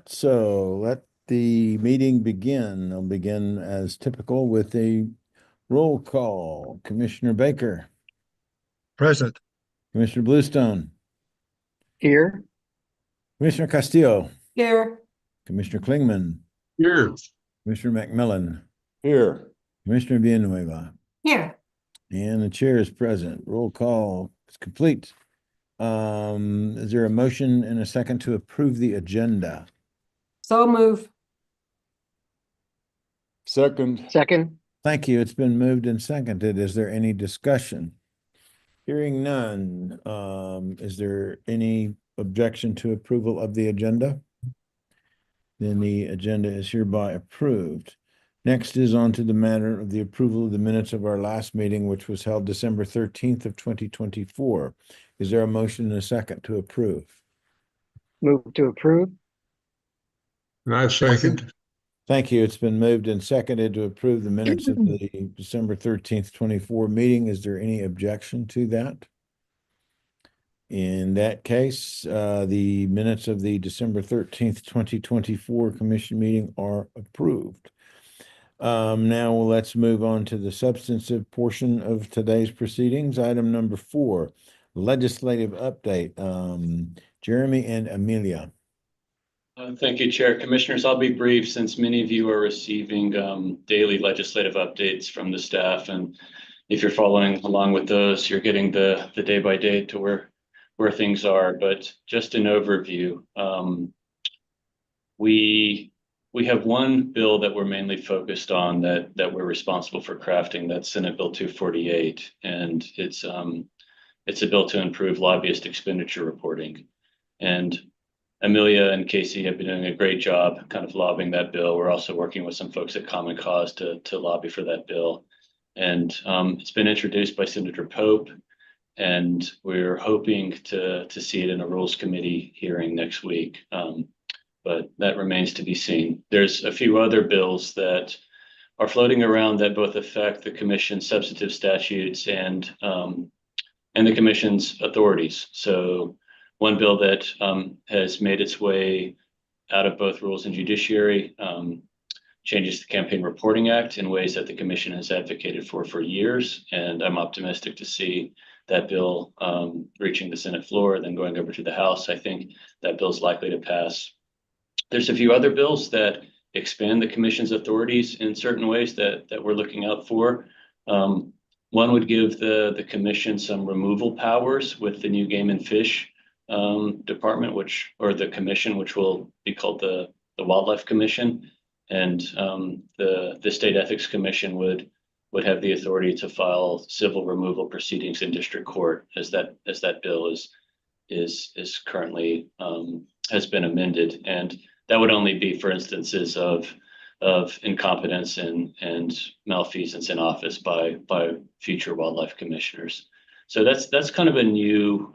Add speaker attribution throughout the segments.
Speaker 1: So let the meeting begin. I'll begin as typical with a roll call. Commissioner Baker,
Speaker 2: Present.
Speaker 1: Commissioner Bluestone,
Speaker 3: Here.
Speaker 1: Commissioner Castillo,
Speaker 3: Here.
Speaker 1: Commissioner Klingman,
Speaker 2: Here.
Speaker 1: Commissioner McMillan,
Speaker 2: Here.
Speaker 1: Commissioner Villanueva,
Speaker 3: Here.
Speaker 1: and the chair is present. Roll call is complete. Is there a motion and a second to approve the agenda?
Speaker 3: So move.
Speaker 2: Second.
Speaker 3: Second.
Speaker 1: Thank you. It's been moved and seconded. Is there any discussion? Hearing none, is there any objection to approval of the agenda? Then the agenda is hereby approved. Next is on to the matter of the approval of the minutes of our last meeting, which was held December 13th of 2024. Is there a motion and a second to approve?
Speaker 3: Move to approve.
Speaker 2: And I second.
Speaker 1: Thank you. It's been moved and seconded to approve the minutes of the December 13th, 24 meeting. Is there any objection to that? In that case, the minutes of the December 13th, 2024 commission meeting are approved. Now let's move on to the substantive portion of today's proceedings. Item number 4, legislative update. Jeremy and Amelia.
Speaker 4: Thank you, Chair. Commissioners, I'll be brief since many of you are receiving daily legislative updates from the staff. And if you're following along with those, you're getting the day by day to where things are. But just an overview, we have one bill that we're mainly focused on that we're responsible for crafting. That's Senate Bill 248, and it's a bill to improve lobbyist expenditure reporting. And Amelia and Casey have been doing a great job kind of lobbying that bill. We're also working with some folks at Common Cause to lobby for that bill. And it's been introduced by Senator Pope, and we're hoping to see it in a Rules Committee hearing next week. But that remains to be seen. There's a few other bills that are floating around that both affect the commission's substantive statutes and the commission's authorities. So one bill that has made its way out of both Rules and Judiciary changes the Campaign Reporting Act in ways that the commission has advocated for years. And I'm optimistic to see that bill reaching the Senate floor, then going over to the House. I think that bill is likely to pass. There's a few other bills that expand the commission's authorities in certain ways that we're looking out for. One would give the commission some removal powers with the new Game and Fish department, or the commission, which will be called the Wildlife Commission, and the State Ethics Commission would have the authority to file civil removal proceedings in district court, as that bill is currently has been amended, and that would only be for instances of incompetence and malfeasance in office by future wildlife commissioners. So that's kind of a new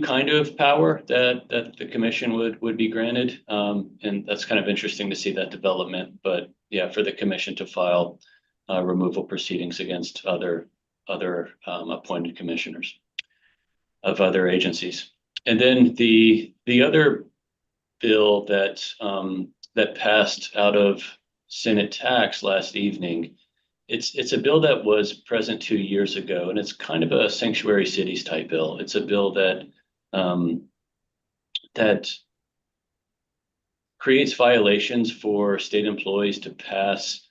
Speaker 4: kind of power that the commission would be granted, and that's kind of interesting to see that development. But yeah, for the commission to file removal proceedings against other appointed commissioners of other agencies. And then the other bill that passed out of Senate Tax last evening, it's a bill that was present 2 years ago, and it's kind of a sanctuary cities type bill. It's a bill that that creates violations for state employees to pass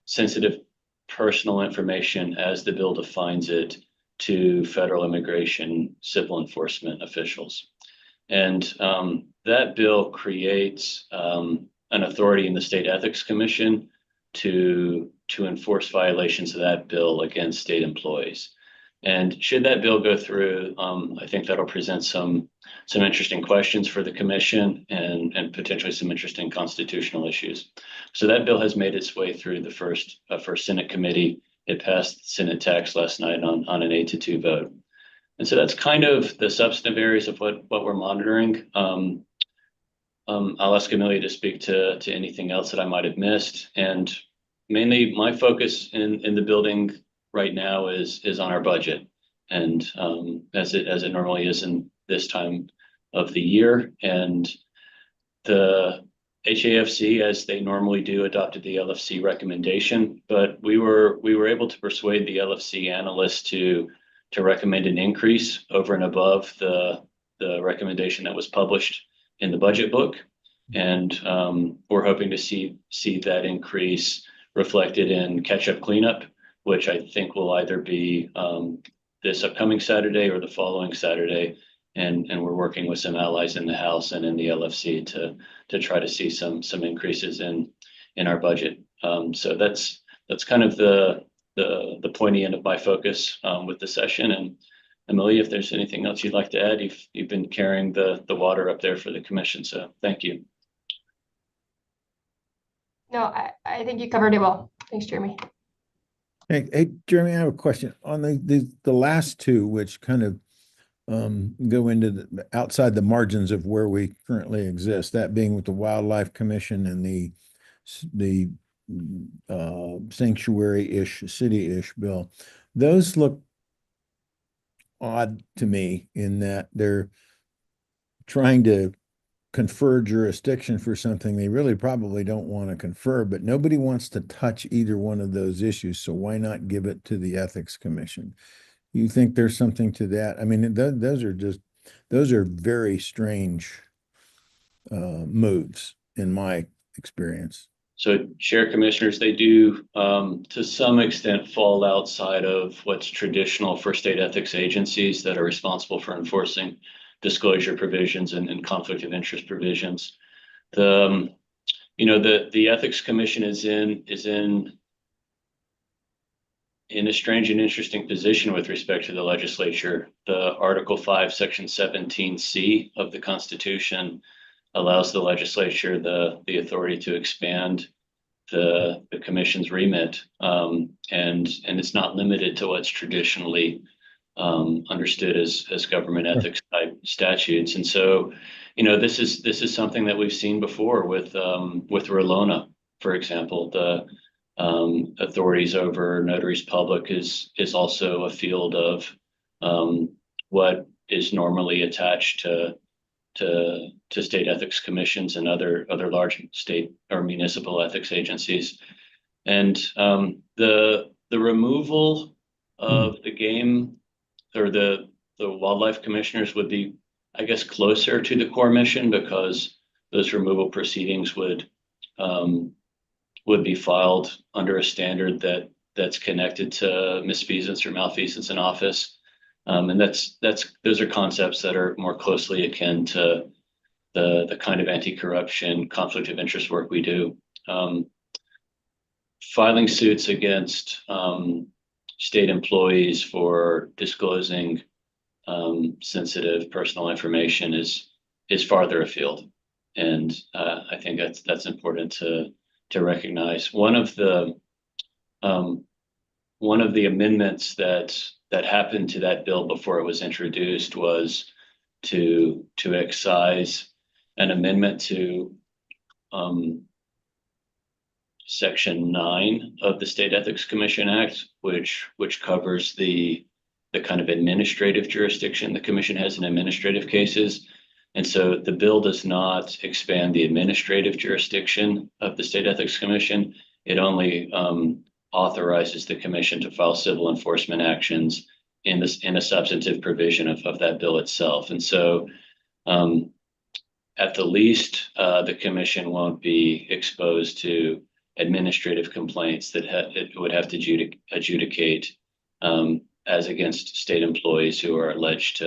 Speaker 4: sensitive personal information, as the bill defines it, to federal immigration civil enforcement officials. And that bill creates an authority in the State Ethics Commission to enforce violations of that bill against state employees. And should that bill go through, I think that'll present some interesting questions for the commission and potentially some interesting constitutional issues. So that bill has made its way through the first Senate committee. It passed Senate Tax last night on an 8-2 vote. And so that's kind of the substantive areas of what we're monitoring. I'll ask Amelia to speak to anything else that I might have missed. And mainly my focus in the building right now is on our budget. And as it normally is in this time the year. And the HAFC, as they normally do, adopted the LFC recommendation, but we were able to persuade the LFC analysts to recommend an increase over and above the recommendation that was published in the budget book. And we're hoping to see that increase reflected in catch-up cleanup, which I think will either be this upcoming Saturday or the following Saturday. And we're working with some allies in the House and in the LFC to try to see some increases in our budget. So that's kind of the pointy end of my focus with the session. And Amelia, if there's anything else you'd like to add, you've been carrying the water up there for the commission. So thank you.
Speaker 5: No, I think you covered it well. Thanks, Jeremy.
Speaker 1: Hey, Jeremy, I have a question on the last two, which kind of go into the outside the margins of where we currently exist, that being with the Wildlife Commission and the sanctuary-ish, city-ish bill. Those look odd to me in that they're trying to confer jurisdiction for something they really probably don't want to confer, but nobody wants to touch either one of those issues. So why not give it to the Ethics Commission? You think there's something to that? I mean, those are very strange moves in my experience.
Speaker 4: So, Chair, Commissioners, they do to some extent fall outside of what's traditional for state ethics agencies that are responsible for enforcing disclosure provisions and conflict of interest provisions. The Ethics Commission is in a strange and interesting position with respect to the legislature. The Article 5, Section 17C of the Constitution allows the legislature the authority to expand the commission's remit, and it's not limited to what's traditionally understood as government ethics type statutes. And so, this is something that we've seen before with RELONA, for example. The authorities over notaries public is also a field of what is normally attached to state ethics commissions and other large state or municipal ethics agencies. And the removal of the game or the wildlife commissioners would be, I guess, closer to the core mission, because those removal proceedings would be filed under a standard that's connected to misfeasance or malfeasance in office. And those are concepts that are more closely akin to the kind of anti-corruption, conflict of interest work we do. Filing suits against state employees for disclosing sensitive personal information is farther afield, and I think that's important to recognize. One of the amendments that happened to that bill before it was introduced was to excise an amendment to Section 9 of the State Ethics Commission Act, which covers the kind of administrative jurisdiction the commission has in administrative cases. And so the bill does not expand the administrative jurisdiction of the State Ethics Commission. It only authorizes the commission to file civil enforcement actions in a substantive provision of that bill itself. And so at the least, the commission won't be exposed to administrative complaints that it would have to adjudicate as against state employees who are alleged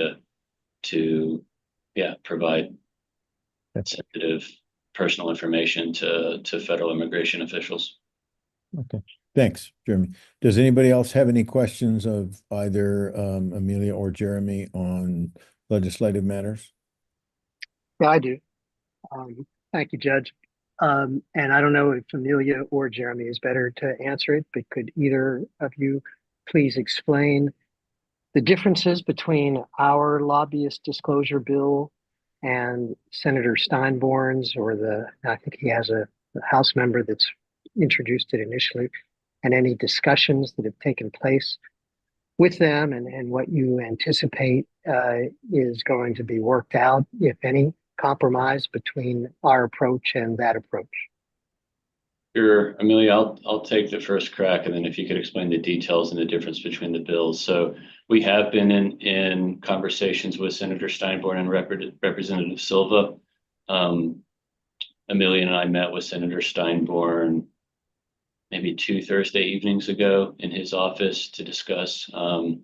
Speaker 4: to provide sensitive personal information to federal immigration officials.
Speaker 1: Okay, thanks, Jeremy. Does anybody else have any questions of either Amelia or Jeremy on legislative matters?
Speaker 3: Yeah, I do. Thank you, Judge. And I don't know if Amelia or Jeremy is better to answer it, but could either of you please explain the differences between our lobbyist disclosure bill and Senator Steinborn's, or I think he has a House member that's introduced it initially, and any discussions that have taken place with them and what you anticipate is going to be worked out, if any, compromise between our approach and that approach.
Speaker 4: Sure, Amelia, I'll take the first crack, and then if you could explain the details and the difference between the bills. So we have been in conversations with Senator Steinborn and Representative Silva. Amelia and I met with Senator Steinborn maybe 2 Thursday evenings ago in his office to discuss a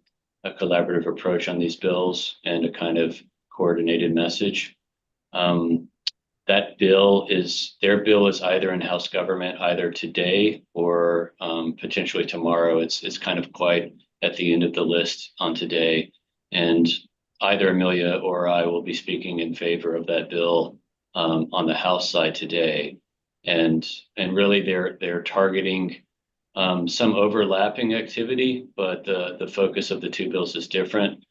Speaker 4: collaborative approach on these bills and a kind of coordinated message. Their bill is either in House government either today or potentially tomorrow. It's kind of quite at the end of the list on today, and either Amelia or I will be speaking in favor of that bill on the House side today. And really they're targeting some overlapping activity, but the focus of the two bills is different.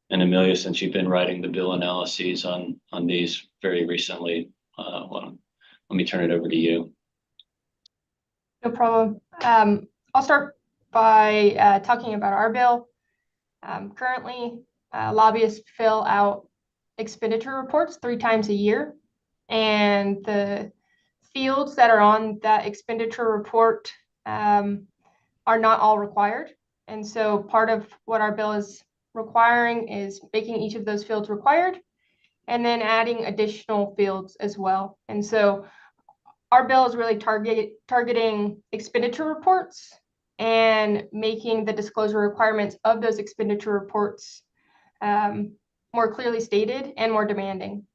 Speaker 4: And Amelia, since you've been writing the bill analyses on these very recently, well, let me turn it over to you.
Speaker 5: No problem. I'll start by talking about our bill. Currently, lobbyists fill out expenditure reports 3 times a year, and the fields that are on that expenditure report are not all required. And so part of what our bill is requiring is making each of those fields required and then adding additional fields as well. And so our bill is really targeting expenditure reports and making the disclosure requirements of those expenditure reports more clearly stated and more demanding.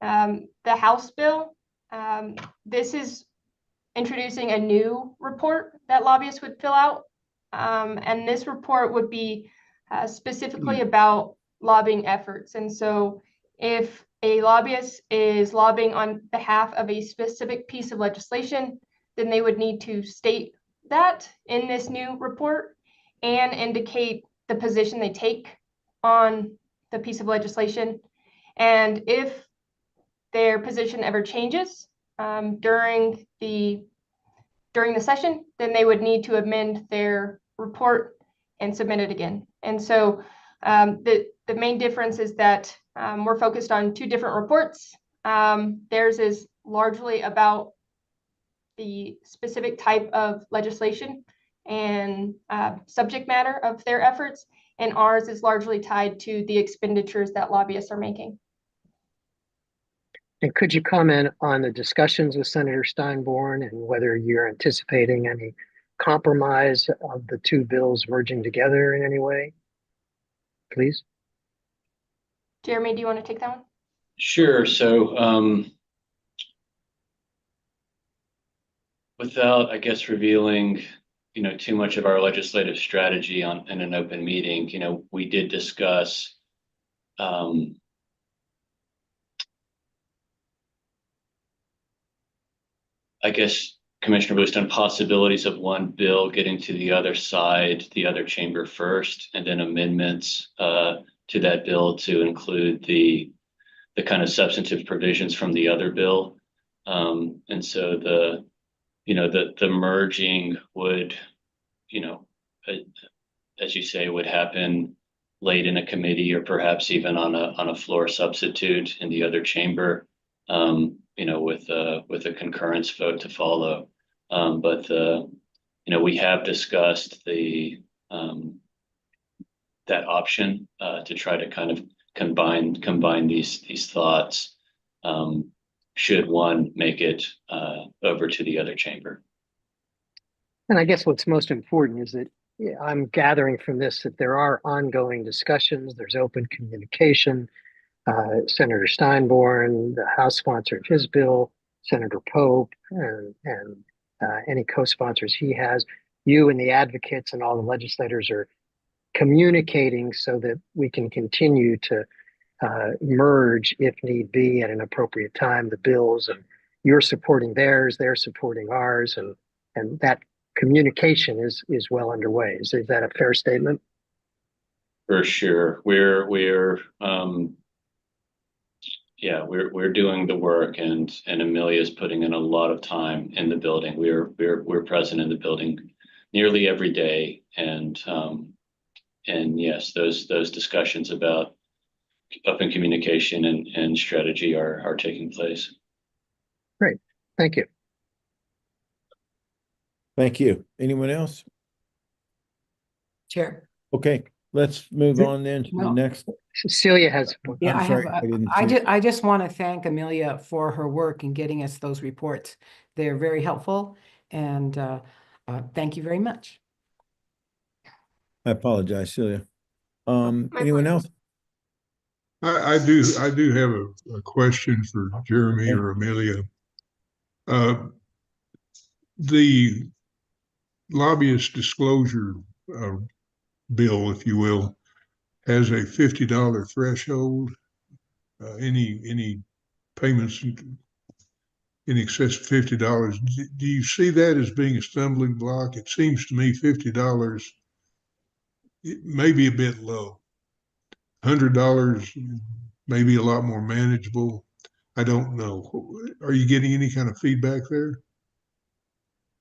Speaker 5: The House bill, this is introducing a new report that lobbyists would fill out. And this report would be specifically about lobbying efforts. And so if a lobbyist is lobbying on behalf of a specific piece of legislation, then they would need to state that in this new report and indicate the position they take on the piece of legislation. And if their position ever changes during the session, then they would need to amend their report and submit it again. And so the main difference is that we're focused on 2 different reports. Theirs is largely about the specific type of legislation and subject matter of their efforts, and ours is largely tied to the expenditures that lobbyists are making.
Speaker 3: And could you comment on the discussions with Senator Steinborn and whether you're anticipating any compromise of the 2 bills merging together in any way, please?
Speaker 5: Jeremy, do you want to take that one?
Speaker 4: Sure. So without, I guess, revealing, too much of our legislative strategy in an open meeting, we did discuss I guess, Commissioner Bluestone, possibilities of one bill getting to the other side, the other chamber first, and then amendments to that bill to include the kind of substantive provisions from the other bill. And so the merging would, as you say, would happen late in a committee or perhaps even on a floor substitute in the other chamber. With a concurrence vote to follow. But we have discussed that option to try to kind of combine these thoughts should one make it over to the other chamber.
Speaker 3: And I guess what's most important is that I'm gathering from this that there are ongoing discussions, there's open communication. Senator Steinborn, the House sponsor of his bill, Senator Pope, and any co-sponsors he has, you and the advocates and all the legislators are communicating so that we can continue to merge, if need be, at an appropriate time, the bills, and you're supporting theirs, they're supporting ours, and that communication is well underway. Is that a fair statement?
Speaker 4: For sure. We're doing the work, and Amelia's putting in a lot of time in the building. We're present in the building nearly every day, and yes, those discussions about open communication and strategy are taking place.
Speaker 3: Great. Thank you.
Speaker 1: Thank you. Anyone else?
Speaker 6: Chair.
Speaker 1: Okay, let's move on then to the
Speaker 6: No.
Speaker 1: next.
Speaker 3: Cecilia has one.
Speaker 6: Yeah,
Speaker 1: I'm sorry, I didn't see it.
Speaker 6: I just want to thank Amelia for her work in getting us those reports. They're very helpful, and thank you very much.
Speaker 1: I apologize, Celia.
Speaker 5: My
Speaker 1: Anyone else?
Speaker 2: I do have a question for Jeremy or Amelia. The lobbyist disclosure bill, if you will, has a $50 threshold. Any payments in excess of $50. Do you see that as being a stumbling block? It seems to me $50 it may be a bit low. $100 may be a lot more manageable. I don't know. Are you getting any kind of feedback there?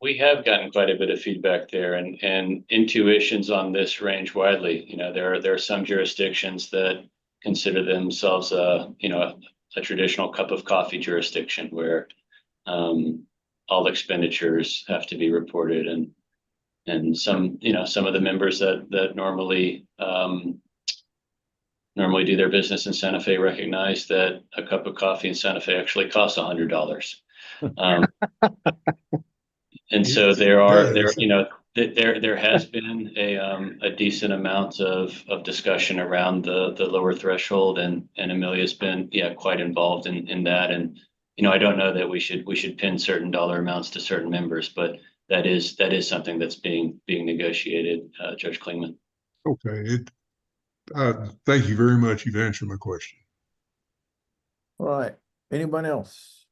Speaker 4: We have gotten quite a bit of feedback there, and intuitions on this range widely. You know, there are some jurisdictions that consider themselves a traditional cup of coffee jurisdiction where all expenditures have to be reported, and some of the members that normally do their business in Santa Fe recognize that a cup of coffee in Santa Fe actually costs $100. And so there has been a decent amount of discussion around the lower threshold, and Amelia's been quite involved in that. And I don't know that we should pin certain dollar amounts to certain members, but that is something that's being negotiated, Judge Klingman.
Speaker 2: Okay. Thank you very much. You've answered my question.
Speaker 1: All right. Anyone else?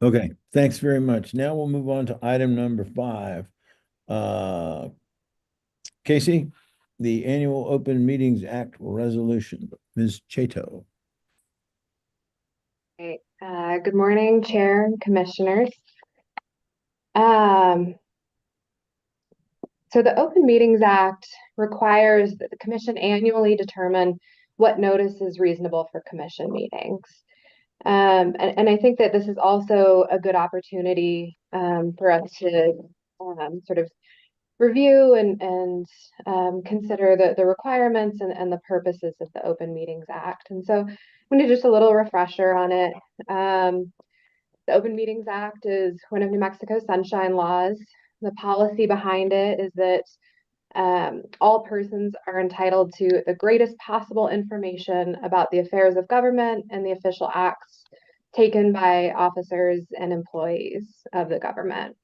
Speaker 1: Okay, thanks very much. Now we'll move on to item number 5. Casey, the Annual Open Meetings Act resolution. Ms. Chato.
Speaker 7: Great. Good morning, Chair and Commissioners. So the Open Meetings Act requires that the Commission annually determine what notice is reasonable for Commission meetings. And I think that this is also a good opportunity for us to sort of review and consider the requirements and the purposes of the Open Meetings Act. And so I'm going to do just a little refresher on it. The Open Meetings Act is one of New Mexico's sunshine laws. The policy behind it is that all persons are entitled to the greatest possible information about the affairs of government and the official acts taken by officers and employees of the government.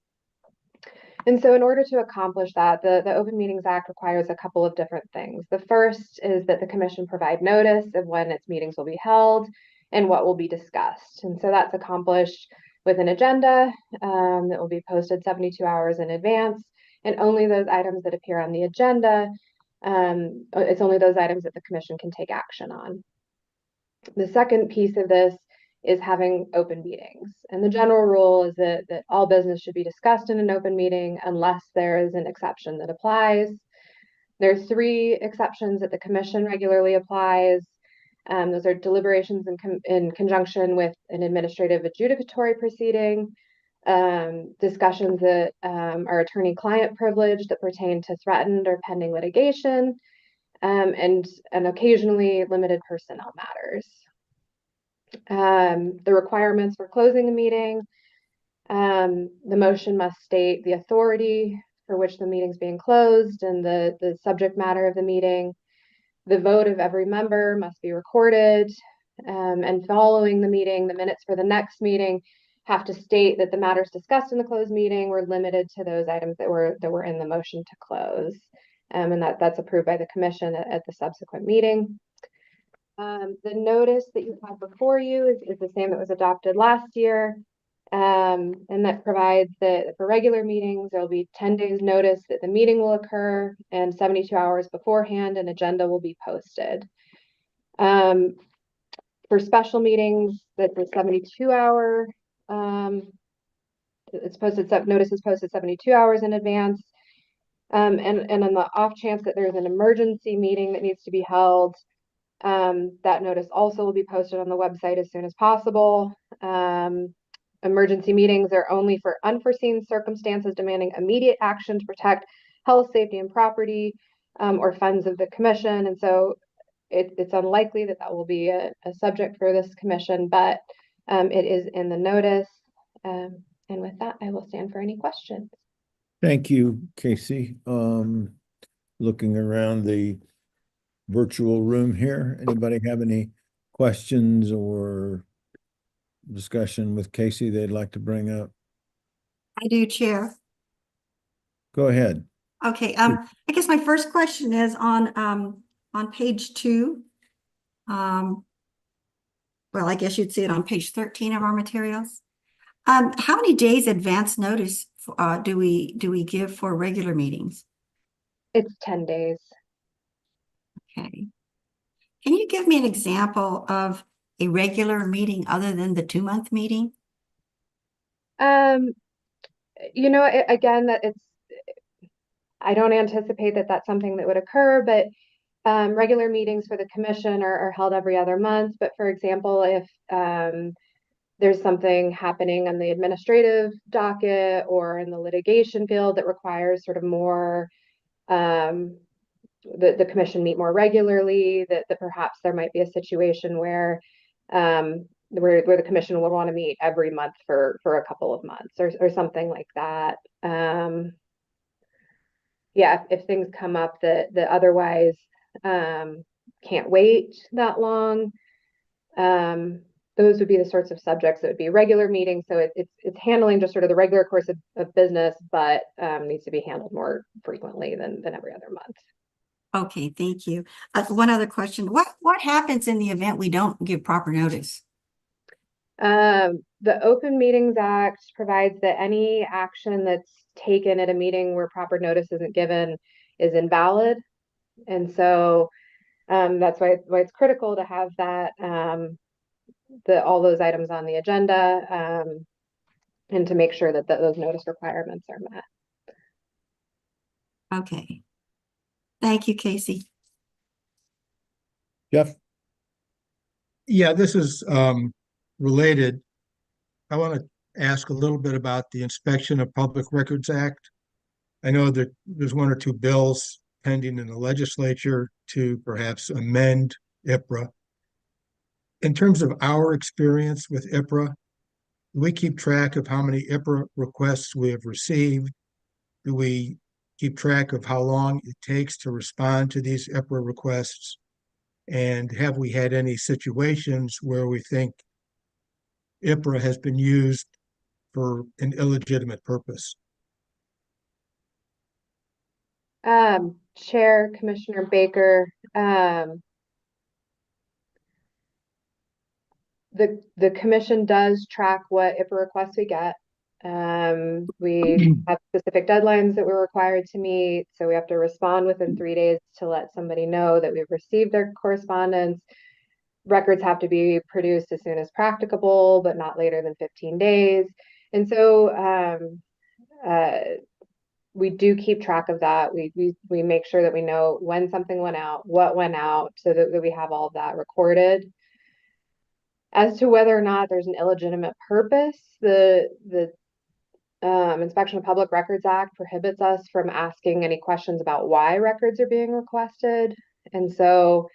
Speaker 7: And so in order to accomplish that, the Open Meetings Act requires a couple of different things. The first is that the Commission provide notice of when its meetings will be held and what will be discussed. And so that's accomplished with an agenda that will be posted 72 hours in advance, and only those items that appear on the agenda, it's only those items that the Commission can take action on. The second piece of this is having open meetings. And the general rule is that all business should be discussed in an open meeting unless there is an exception that applies. There are 3 exceptions that the Commission regularly applies. Those are deliberations in conjunction with an administrative adjudicatory proceeding, discussions that are attorney-client privilege that pertain to threatened or pending litigation, and occasionally limited personnel matters. The requirements for closing a meeting, the motion must state the authority for which the meeting is being closed and the subject matter of the meeting. The vote of every member must be recorded, and following the meeting, the minutes for the next meeting have to state that the matters discussed in the closed meeting were limited to those items that were in the motion to close, and that's approved by the Commission at the subsequent meeting. The notice that you have before you is the same that was adopted last year, and that provides that for regular meetings, there will be 10 days notice that the meeting will occur, and 72 hours beforehand, an agenda will be posted. For special meetings, that's a 72-hour, notice is posted 72 hours in advance. And on the off chance that there's an emergency meeting that needs to be held, that notice also will be posted on the website as soon as possible. Emergency meetings are only for unforeseen circumstances demanding immediate action to protect health, safety, and property, or funds of the commission. And so it's unlikely that that will be a subject for this commission, but it is in the notice. And with that, I will stand for any questions.
Speaker 1: Thank you, Casey. Looking around the virtual room here, anybody have any questions or discussion with Casey they'd like to bring up?
Speaker 8: I do, Chair.
Speaker 1: Go ahead.
Speaker 8: Okay, I guess my first question is on page 2. Well, I guess you'd see it on page 13 of our materials. How many days advance notice do we give for regular meetings?
Speaker 7: It's 10 days.
Speaker 8: Okay. Can you give me an example of a regular meeting other than the 2-month meeting?
Speaker 7: You know, again, I don't anticipate that that's something that would occur, but regular meetings for the commission are held every other month. But for example, if there's something happening on the administrative docket or in the litigation field that requires sort of more, the commission meet more regularly, that perhaps there might be a situation where the commission would want to meet every month for a couple of months or something like that. Yeah, if things come up that otherwise can't wait that long, those would be the sorts of subjects that would be regular meetings. So it's handling just sort of the regular course of business, but needs to be handled more frequently than every other month.
Speaker 8: Okay, thank you. One other question. What happens in the event we don't give proper notice?
Speaker 7: The Open Meetings Act provides that any action that's taken at a meeting where proper notice isn't given is invalid. And so that's why it's critical to have that all those items on the agenda and to make sure that those notice requirements are met.
Speaker 8: Okay. Thank you, Casey.
Speaker 1: Jeff?
Speaker 9: Yeah, this is related. I want to ask a little bit about the Inspection of Public Records Act. I know that there's 1 or 2 bills pending in the legislature to perhaps amend IPRA. In terms of our experience with IPRA, do we keep track of how many IPRA requests we have received? Do we keep track of how long it takes to respond to these IPRA requests? And have we had any situations where we think IPRA has been used for an illegitimate purpose?
Speaker 7: Chair, Commissioner Baker, the commission does track what IPRA requests we get. We have specific deadlines that we're required to meet, so we have to respond within 3 days to let somebody know that we've received their correspondence. Records have to be produced as soon as practicable, but not later than 15 days. And so we do keep track of that. We make sure that we know when something went out, what went out, so that we have all of that recorded. As to whether or not there's an illegitimate purpose, the Inspection of Public Records Act prohibits us from asking any questions about why records are being requested. And so,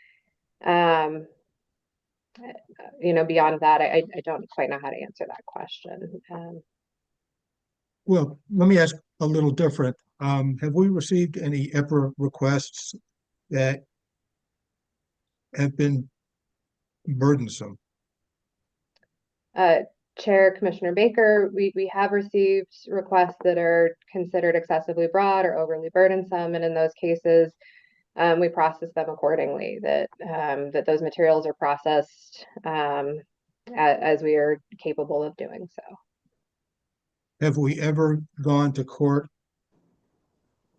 Speaker 7: you know, beyond that, I don't quite know how to answer that question.
Speaker 9: Well, let me ask a little different. Have we received any IPRA requests that have been burdensome?
Speaker 7: Chair, Commissioner Baker, we have received requests that are considered excessively broad or overly burdensome, and in those cases, we process them accordingly. That those materials are processed as we are capable of doing so.
Speaker 9: Have we ever gone to court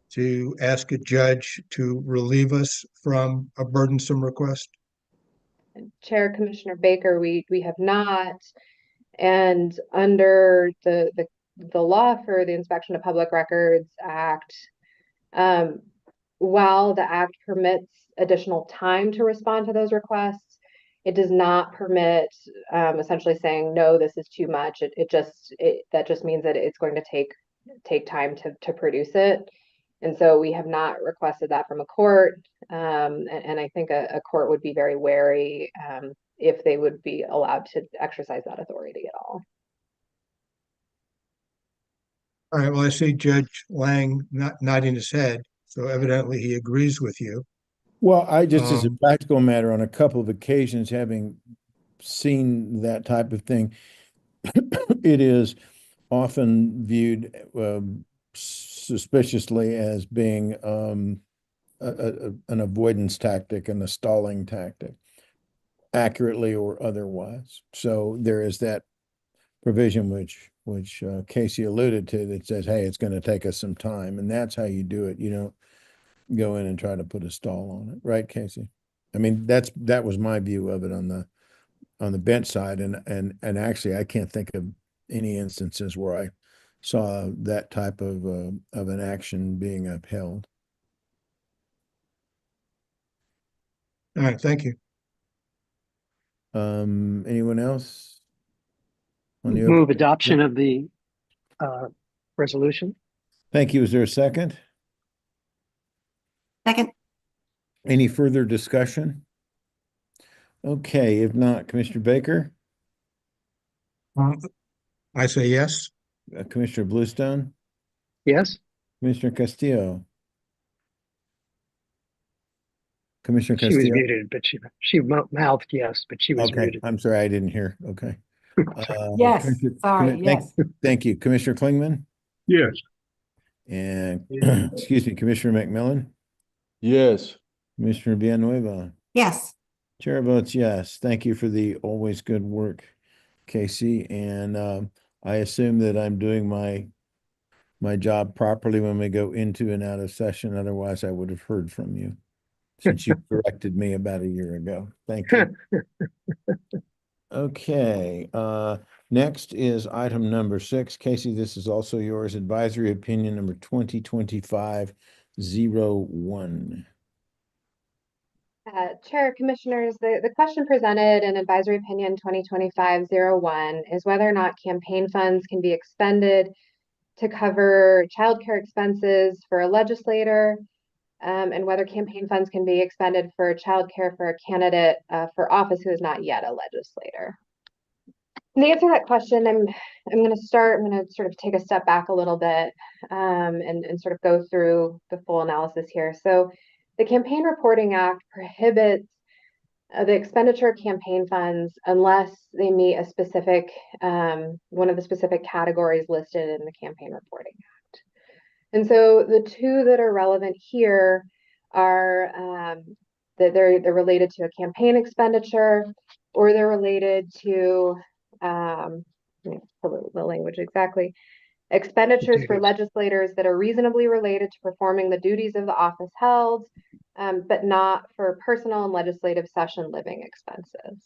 Speaker 9: to ask a judge to relieve us from a burdensome request?
Speaker 7: Chair, Commissioner Baker, we have not. And under the law for the Inspection of Public Records Act, While the act permits additional time to respond to those requests, it does not permit essentially saying, no, this is too much. That just means that it's going to take time to produce it. And so we have not requested that from a court. And I think a court would be very wary if they would be allowed to exercise that authority at all.
Speaker 9: All right, well, I see Judge Lang nodding his head, so evidently he agrees with you.
Speaker 1: Well, I just, as a
Speaker 9: Um,
Speaker 1: practical matter, on a couple of occasions, having seen that type of thing, it is often viewed suspiciously as being an avoidance tactic and a stalling tactic, accurately or otherwise. So there is that provision which Casey alluded to that says, hey, it's going to take us some time, and that's how you do it. You don't go in and try to put a stall on it, right, Casey? I mean, that was my view of it on the bench side, and actually, I can't think of any instances where I saw that type of an action being upheld.
Speaker 9: all right, thank you.
Speaker 1: Anyone else? On the
Speaker 3: Move
Speaker 1: open-
Speaker 3: adoption of the resolution.
Speaker 1: Thank you. Is there a second?
Speaker 8: Second,
Speaker 1: Any further discussion? Okay, if not, Commissioner Baker,
Speaker 9: I say yes.
Speaker 1: Commissioner Bluestone,
Speaker 3: Yes,
Speaker 1: Commissioner Castillo. Commissioner
Speaker 3: she was
Speaker 1: Castillo.
Speaker 3: muted, but she mouthed yes, but she was
Speaker 1: Okay,
Speaker 3: muted.
Speaker 1: I'm sorry, I didn't hear. Okay.
Speaker 6: Yes,
Speaker 1: Commissioner-
Speaker 6: sorry,
Speaker 1: Thank-
Speaker 6: yes.
Speaker 1: Thank you, Commissioner Klingman,
Speaker 2: Yes.
Speaker 1: and excuse me, Commissioner McMillan,
Speaker 10: Yes.
Speaker 1: Commissioner Villanueva.
Speaker 8: yes.
Speaker 1: Chair votes yes. Thank you for the always good work, Casey. And I assume that I'm doing my job properly when we go into and out of session. Otherwise, I would have heard from you since you corrected me about a year ago. Thank you. Okay, next is item number 6. Casey, this is also yours. Advisory opinion number 2025-01.
Speaker 7: Chair, Commissioners, the question presented in Advisory Opinion 2025-01 is whether or not campaign funds can be expended to cover childcare expenses for a legislator, and whether campaign funds can be expended for childcare for a candidate for office who is not yet a legislator. And to answer that question, I'm going to sort of take a step back a little bit and sort of go through the full analysis here. So the Campaign Reporting Act prohibits the expenditure of campaign funds unless they meet a specific, one of the specific categories listed in the Campaign Reporting Act. And so the two that are relevant here are that they're related to a campaign expenditure, or they're related to, let me pull the language exactly, expenditures for
Speaker 3: Duties.
Speaker 7: legislators that are reasonably related to performing the duties of the office held, but not for personal and legislative session living expenses.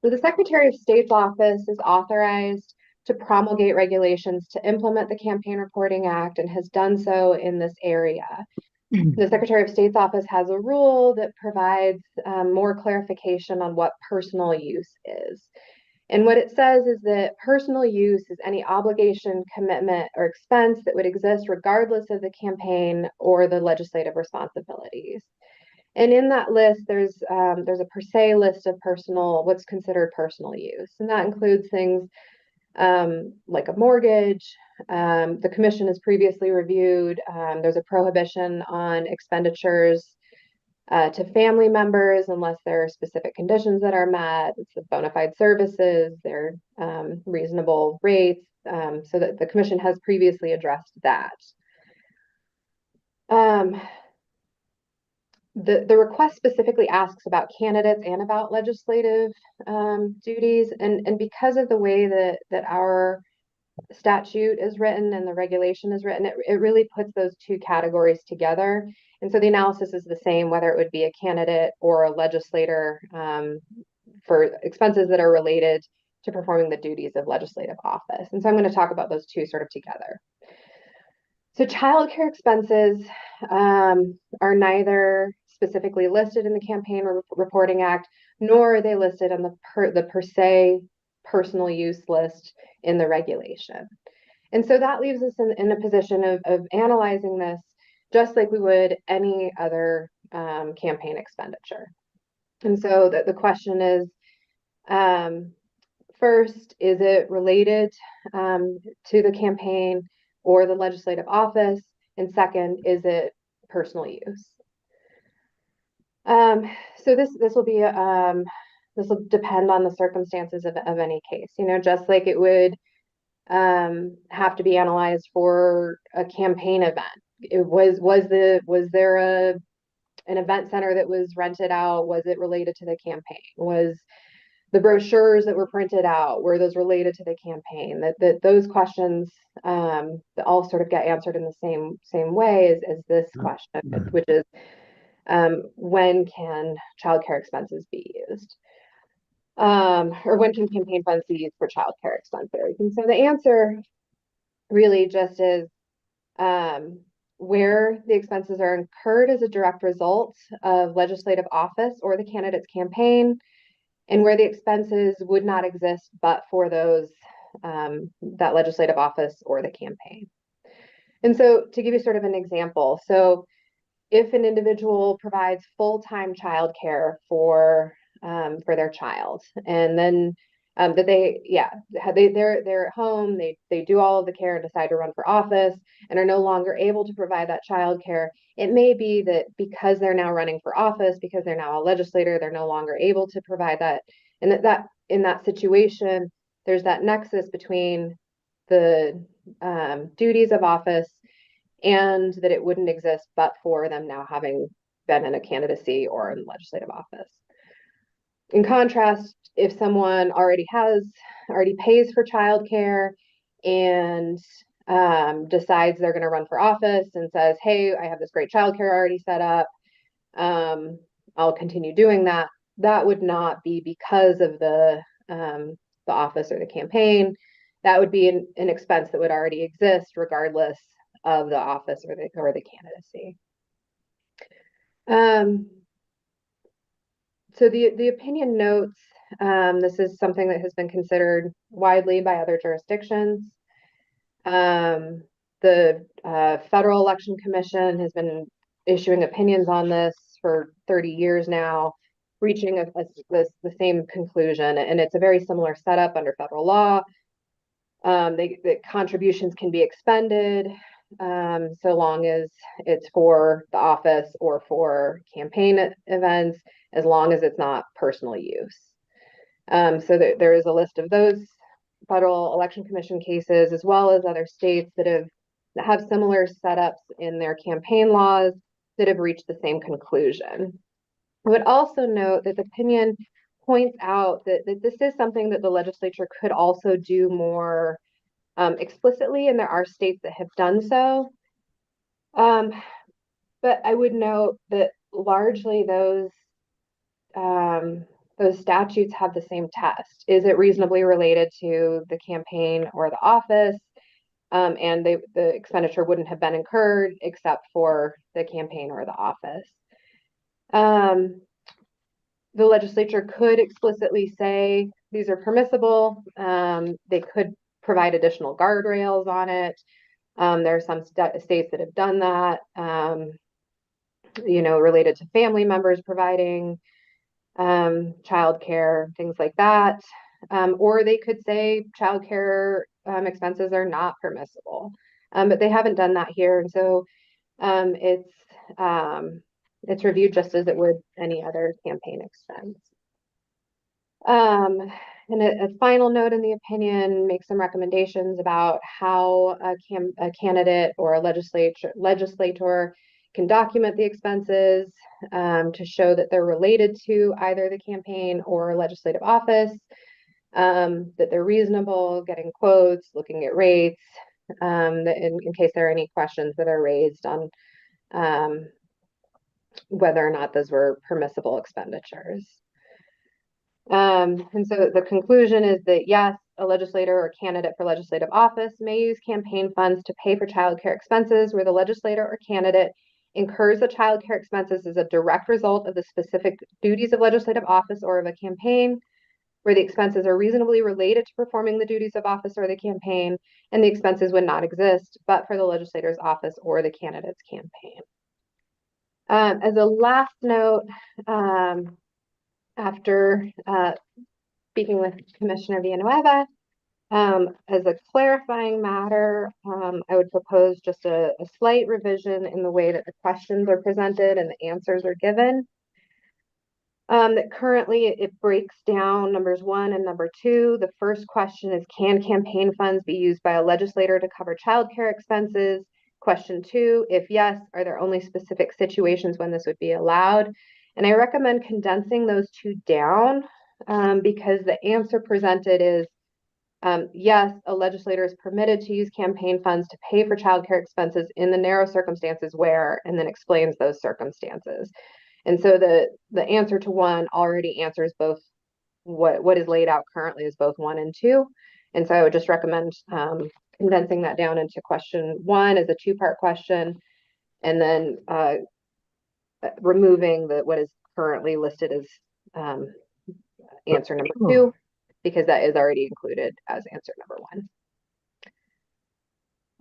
Speaker 7: So the Secretary of State's office is authorized to promulgate regulations to implement the Campaign Reporting Act and has done so in this area. The Secretary of State's office has a rule that provides more clarification on what personal use is. And what it says is that personal use is any obligation, commitment, or expense that would exist regardless of the campaign or the legislative responsibilities. And in that list, there's a per se list of what's considered personal use. And that includes things like a mortgage. The commission has previously reviewed, there's a prohibition on expenditures to family members unless there are specific conditions that are met. It's the bona fide services, they're reasonable rates, so that the commission has previously addressed that. The request specifically asks about candidates and about legislative duties, and because of the way that our statute is written and the regulation is written, it really puts those two categories together. And so the analysis is the same, whether it would be a candidate or a legislator for expenses that are related to performing the duties of legislative office. And so I'm going to talk about those two sort of together. So childcare expenses are neither specifically listed in the Campaign Reporting Act, nor are they listed on the per se personal use list in the regulation. And so that leaves us in a position of analyzing this just like we would any other campaign expenditure. And so the question is, first, is it related to the campaign or the legislative office? And second, is it personal use? So this will be this will depend on the circumstances of any case. You know, just like it would have to be analyzed for a campaign event. It was there an event center that was rented out? Was it related to the campaign? Was the brochures that were printed out, were those related to the campaign? That those questions that all sort of get answered in the same way as this question, which is when can childcare expenses be used? Or when can campaign funds be used for childcare expenses? And so the answer really just is where the expenses are incurred as a direct result of legislative office or the candidate's campaign, and where the expenses would not exist but for those that legislative office or the campaign. And so to give you sort of an example, so if an individual provides full-time childcare for their child, and then that they're at home, they do all of the care and decide to run for office and are no longer able to provide that childcare, it may be that because they're now running for office, because they're now a legislator, they're no longer able to provide that, and that in that situation, there's that nexus between the duties of office and that it wouldn't exist but for them now having been in a candidacy or in legislative office. In contrast, if someone already pays for childcare and decides they're going to run for office and says, hey, I have this great childcare already set up, I'll continue doing that, that would not be because of the office or the campaign. That would be an expense that would already exist regardless of the office or the candidacy. So the opinion notes, this is something that has been considered widely by other jurisdictions. The Federal Election Commission has been issuing opinions on this for 30 years now, reaching the same conclusion, and it's a very similar setup under federal law. The contributions can be expended so long as it's for the office or for campaign events, as long as it's not personal use. So there is a list of those Federal Election Commission cases, as well as other states that have similar setups in their campaign laws that have reached the same conclusion. I would also note that the opinion points out that this is something that the legislature could also do more explicitly, and there are states that have done so. But I would note that largely those statutes have the same test. Is it reasonably related to the campaign or the office? And the expenditure wouldn't have been incurred except for the campaign or the office. The legislature could explicitly say these are permissible. They could provide additional guardrails on it. There are some states that have done that, related to family members providing childcare, things like that. Or they could say childcare expenses are not permissible, but they haven't done that here. And so it's reviewed just as it would any other campaign expense. And a final note in the opinion makes some recommendations about how a candidate or a legislator can document the expenses to show that they're related to either the campaign or legislative office, that they're reasonable, getting quotes, looking at rates, in case there are any questions that are raised on whether or not those were permissible expenditures. And so the conclusion is that yes, a legislator or candidate for legislative office may use campaign funds to pay for childcare expenses where the legislator or candidate incurs the childcare expenses as a direct result of the specific duties of legislative office or of a campaign, where the expenses are reasonably related to performing the duties of office or the campaign, and the expenses would not exist but for the legislator's office or the candidate's campaign. As a last note, after speaking with Commissioner Villanueva, as a clarifying matter, I would propose just a slight revision in the way that the questions are presented and the answers are given. That currently it breaks down numbers 1 and number 2. The first question is, can campaign funds be used by a legislator to cover childcare expenses? Question 2, if yes, are there only specific situations when this would be allowed? And I recommend condensing those two down because the answer presented is, yes, a legislator is permitted to use campaign funds to pay for childcare expenses in the narrow circumstances where, and then explains those circumstances. And so the answer to 1 already answers both what is laid out currently is both 1 and 2. And so I would just recommend condensing that down into question 1 as a 2-part question, and then removing what is currently listed as answer number 2, because that is already included as answer number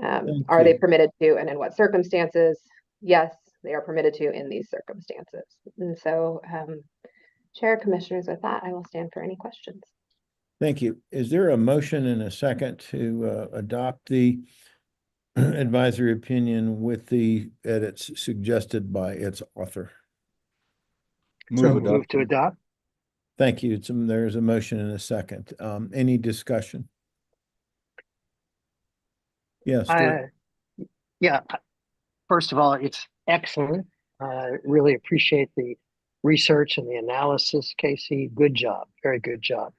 Speaker 7: 1. Are they permitted to, and in what circumstances? Yes, they are permitted to in these circumstances. And so, Chair, Commissioners, with that, I will stand for any questions.
Speaker 1: Thank you. Is there a motion and a second to adopt the advisory opinion with the edits suggested by its author?
Speaker 3: Move to adopt.
Speaker 1: Thank you. There's a motion and a second. Any discussion? Yes.
Speaker 3: Yeah. First of all, it's excellent. Really appreciate the research and the analysis, Casey. Good job. Very good job.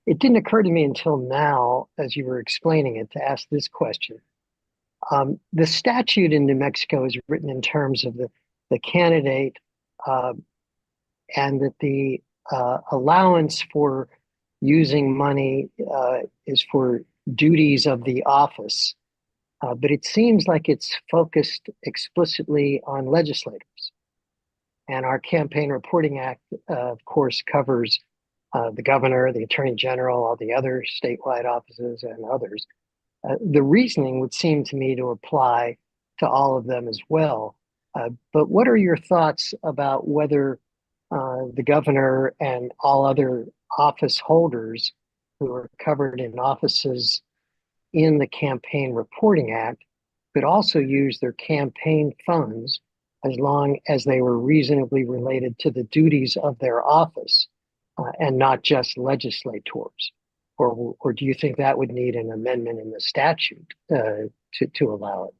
Speaker 3: It didn't occur to me until now, as you were explaining it, to ask this question. The statute in New Mexico is written in terms of the candidate and that the allowance for using money is for duties of the office. But it seems like it's focused explicitly on legislators. And our Campaign Reporting Act, of course, covers the governor, the attorney general, all the other statewide offices, and others. The reasoning would seem to me to apply to all of them as well. But what are your thoughts about whether the governor and all other office holders who are covered in offices in the Campaign Reporting Act could also use their campaign funds as long as they were reasonably related to the duties of their office and not just legislators? Or do you think that would need an amendment in the statute to allow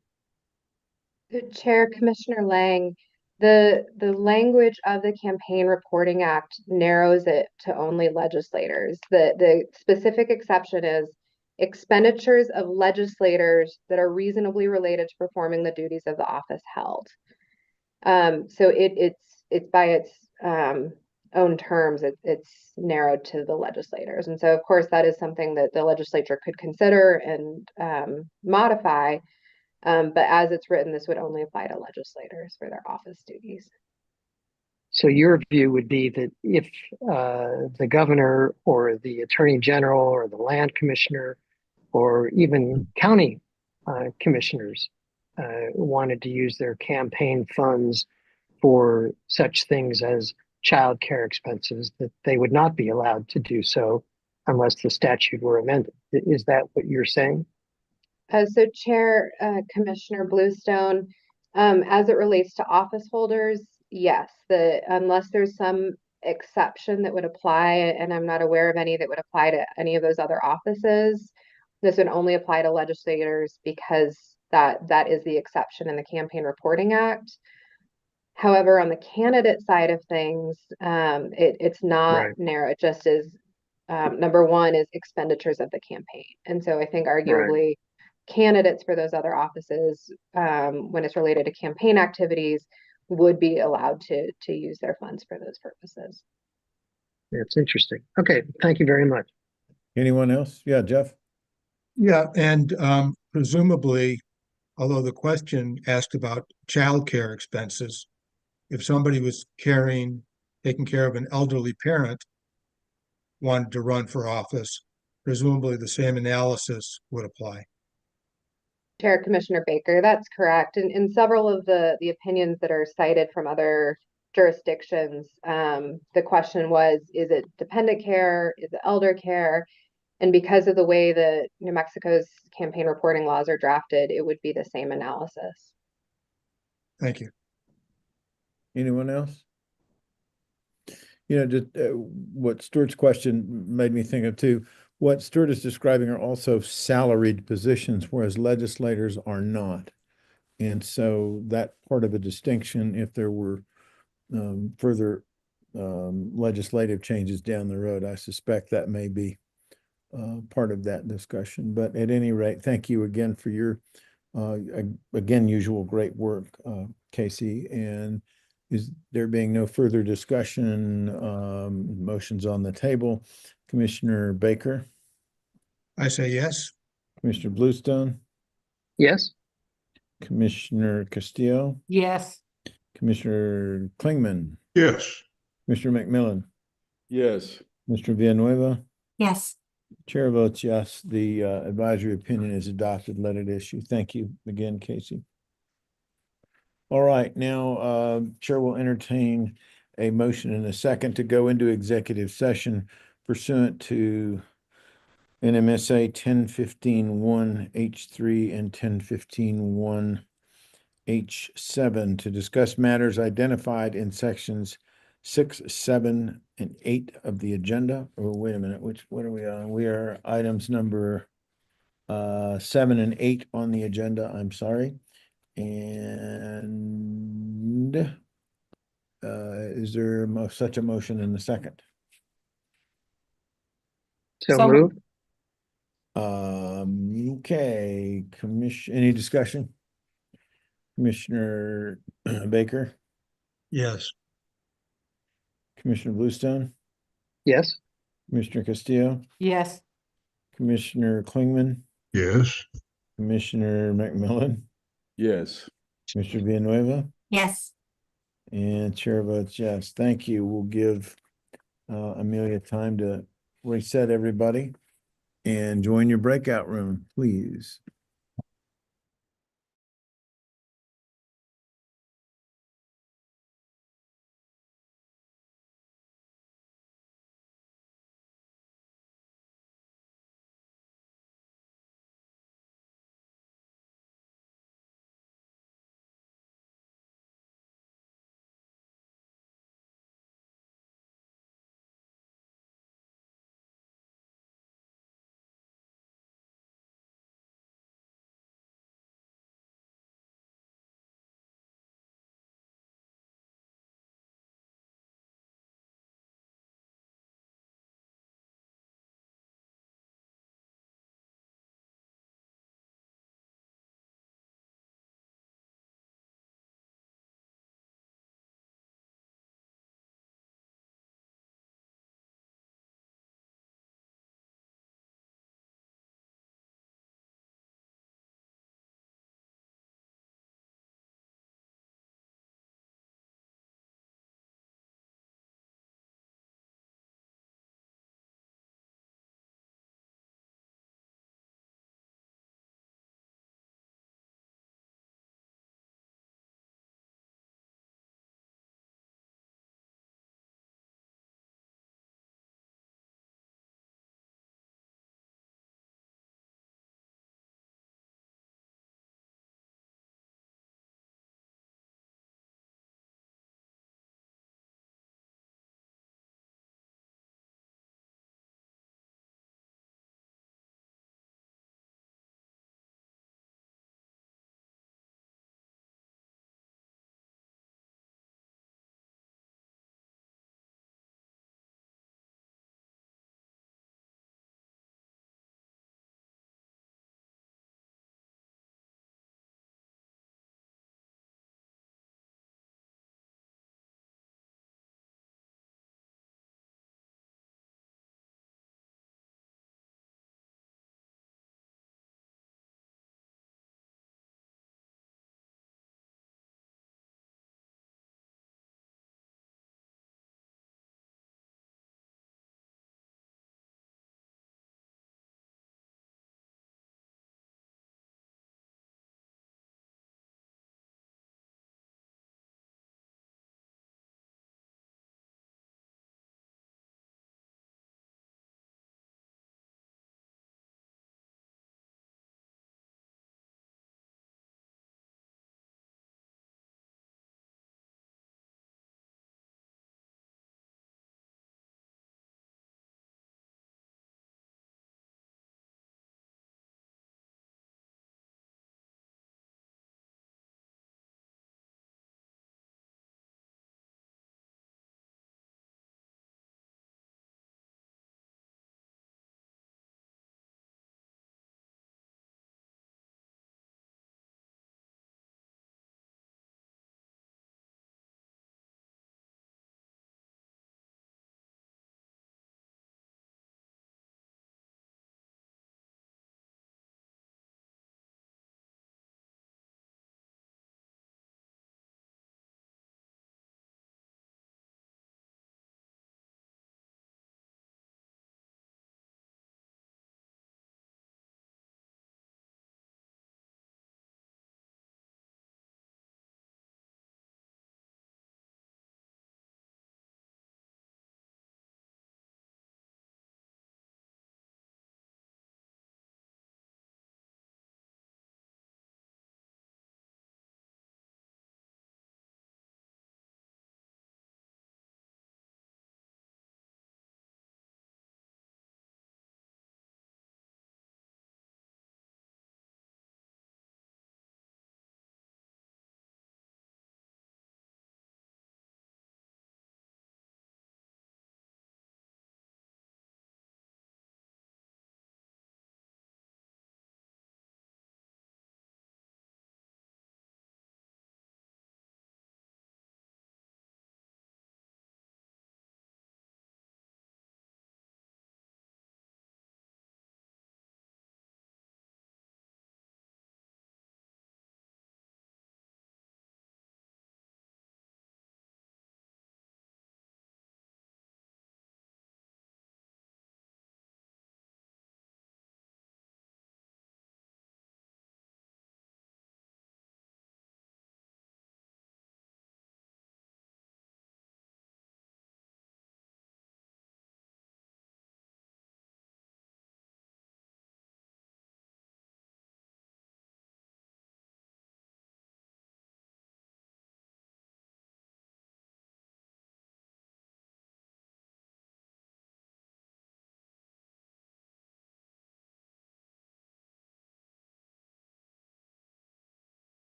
Speaker 3: it?
Speaker 7: Chair, Commissioner Lang, the language of the Campaign Reporting Act narrows it to only legislators. The specific exception is expenditures of legislators that are reasonably related to performing the duties of the office held. So it's by its own terms, it's narrowed to the legislators. And so, of course, that is something that the legislature could consider and modify. But as it's written, this would only apply to legislators for their office duties.
Speaker 3: So your view would be that if the governor or the attorney general or the land commissioner or even county commissioners wanted to use their campaign funds for such things as child care expenses, that they would not be allowed to do so unless the statute were amended. Is that what you're saying?
Speaker 7: So Chair, Commissioner Bluestone, as it relates to office holders, yes, unless there's some exception that would apply, and I'm not aware of any that would apply to any of those other offices, this would only apply to legislators because that is the exception in the Campaign Reporting Act. However, on the candidate side of things, it's not narrow. It just is, number 1 is expenditures of the campaign. And so I think arguably candidates for those other offices, when it's related to campaign activities, would be allowed to use their funds for those purposes.
Speaker 3: That's interesting. Okay, thank you very much.
Speaker 1: Anyone else? Yeah, Jeff?
Speaker 9: Yeah, and presumably, although the question asked about childcare expenses, if somebody was taking care of an elderly parent, wanted to run for office, presumably the same analysis would apply.
Speaker 7: Chair Commissioner Baker, that's correct. And in several of the opinions that are cited from other jurisdictions, the question was, is it dependent care? Is it elder care? And because of the way that New Mexico's campaign reporting laws are drafted, it would be the same analysis.
Speaker 9: Thank you.
Speaker 1: Anyone else? You know, just what Stuart's question made me think of too. What Stuart is describing are also salaried positions, whereas legislators are not. And so that part of a distinction, if there were further legislative changes down the road, I suspect that may be part of that discussion. But at any rate, thank you again for your, again, usual great work, Casey. And is there being no further discussion, motions on the table? Commissioner Baker,
Speaker 9: I say yes.
Speaker 1: Commissioner Bluestone,
Speaker 3: Yes,
Speaker 1: Commissioner Castillo,
Speaker 6: Yes.
Speaker 1: Commissioner Klingman,
Speaker 2: Yes.
Speaker 1: Commissioner McMillan,
Speaker 10: Yes.
Speaker 1: Mr. Villanueva.
Speaker 8: Yes.
Speaker 1: Chair votes yes. The advisory opinion is adopted. Let it issue. Thank you again, Casey. All right, now Chair will entertain a motion and a second to go into executive session pursuant to NMSA 1015-1 H3 and 1015-1 H7 to discuss matters identified in sections 6, 7, and 8 of the agenda. Oh, wait a minute, what are we on? We are items number 7 and 8 on the agenda, I'm sorry. And is there such a motion in the second?
Speaker 3: so
Speaker 6: So
Speaker 3: moved.
Speaker 1: Okay, any discussion? Commissioner Baker,
Speaker 9: Yes.
Speaker 1: Commissioner Bluestone,
Speaker 3: Yes,
Speaker 1: Commissioner Castillo,
Speaker 6: Yes.
Speaker 1: Commissioner Klingman,
Speaker 2: Yes.
Speaker 1: Commissioner McMillan,
Speaker 10: Yes.
Speaker 1: Mr. Villanueva,
Speaker 8: Yes.
Speaker 1: and Chair votes yes. Thank you. We'll give Amelia time to reset everybody and join your breakout room, please.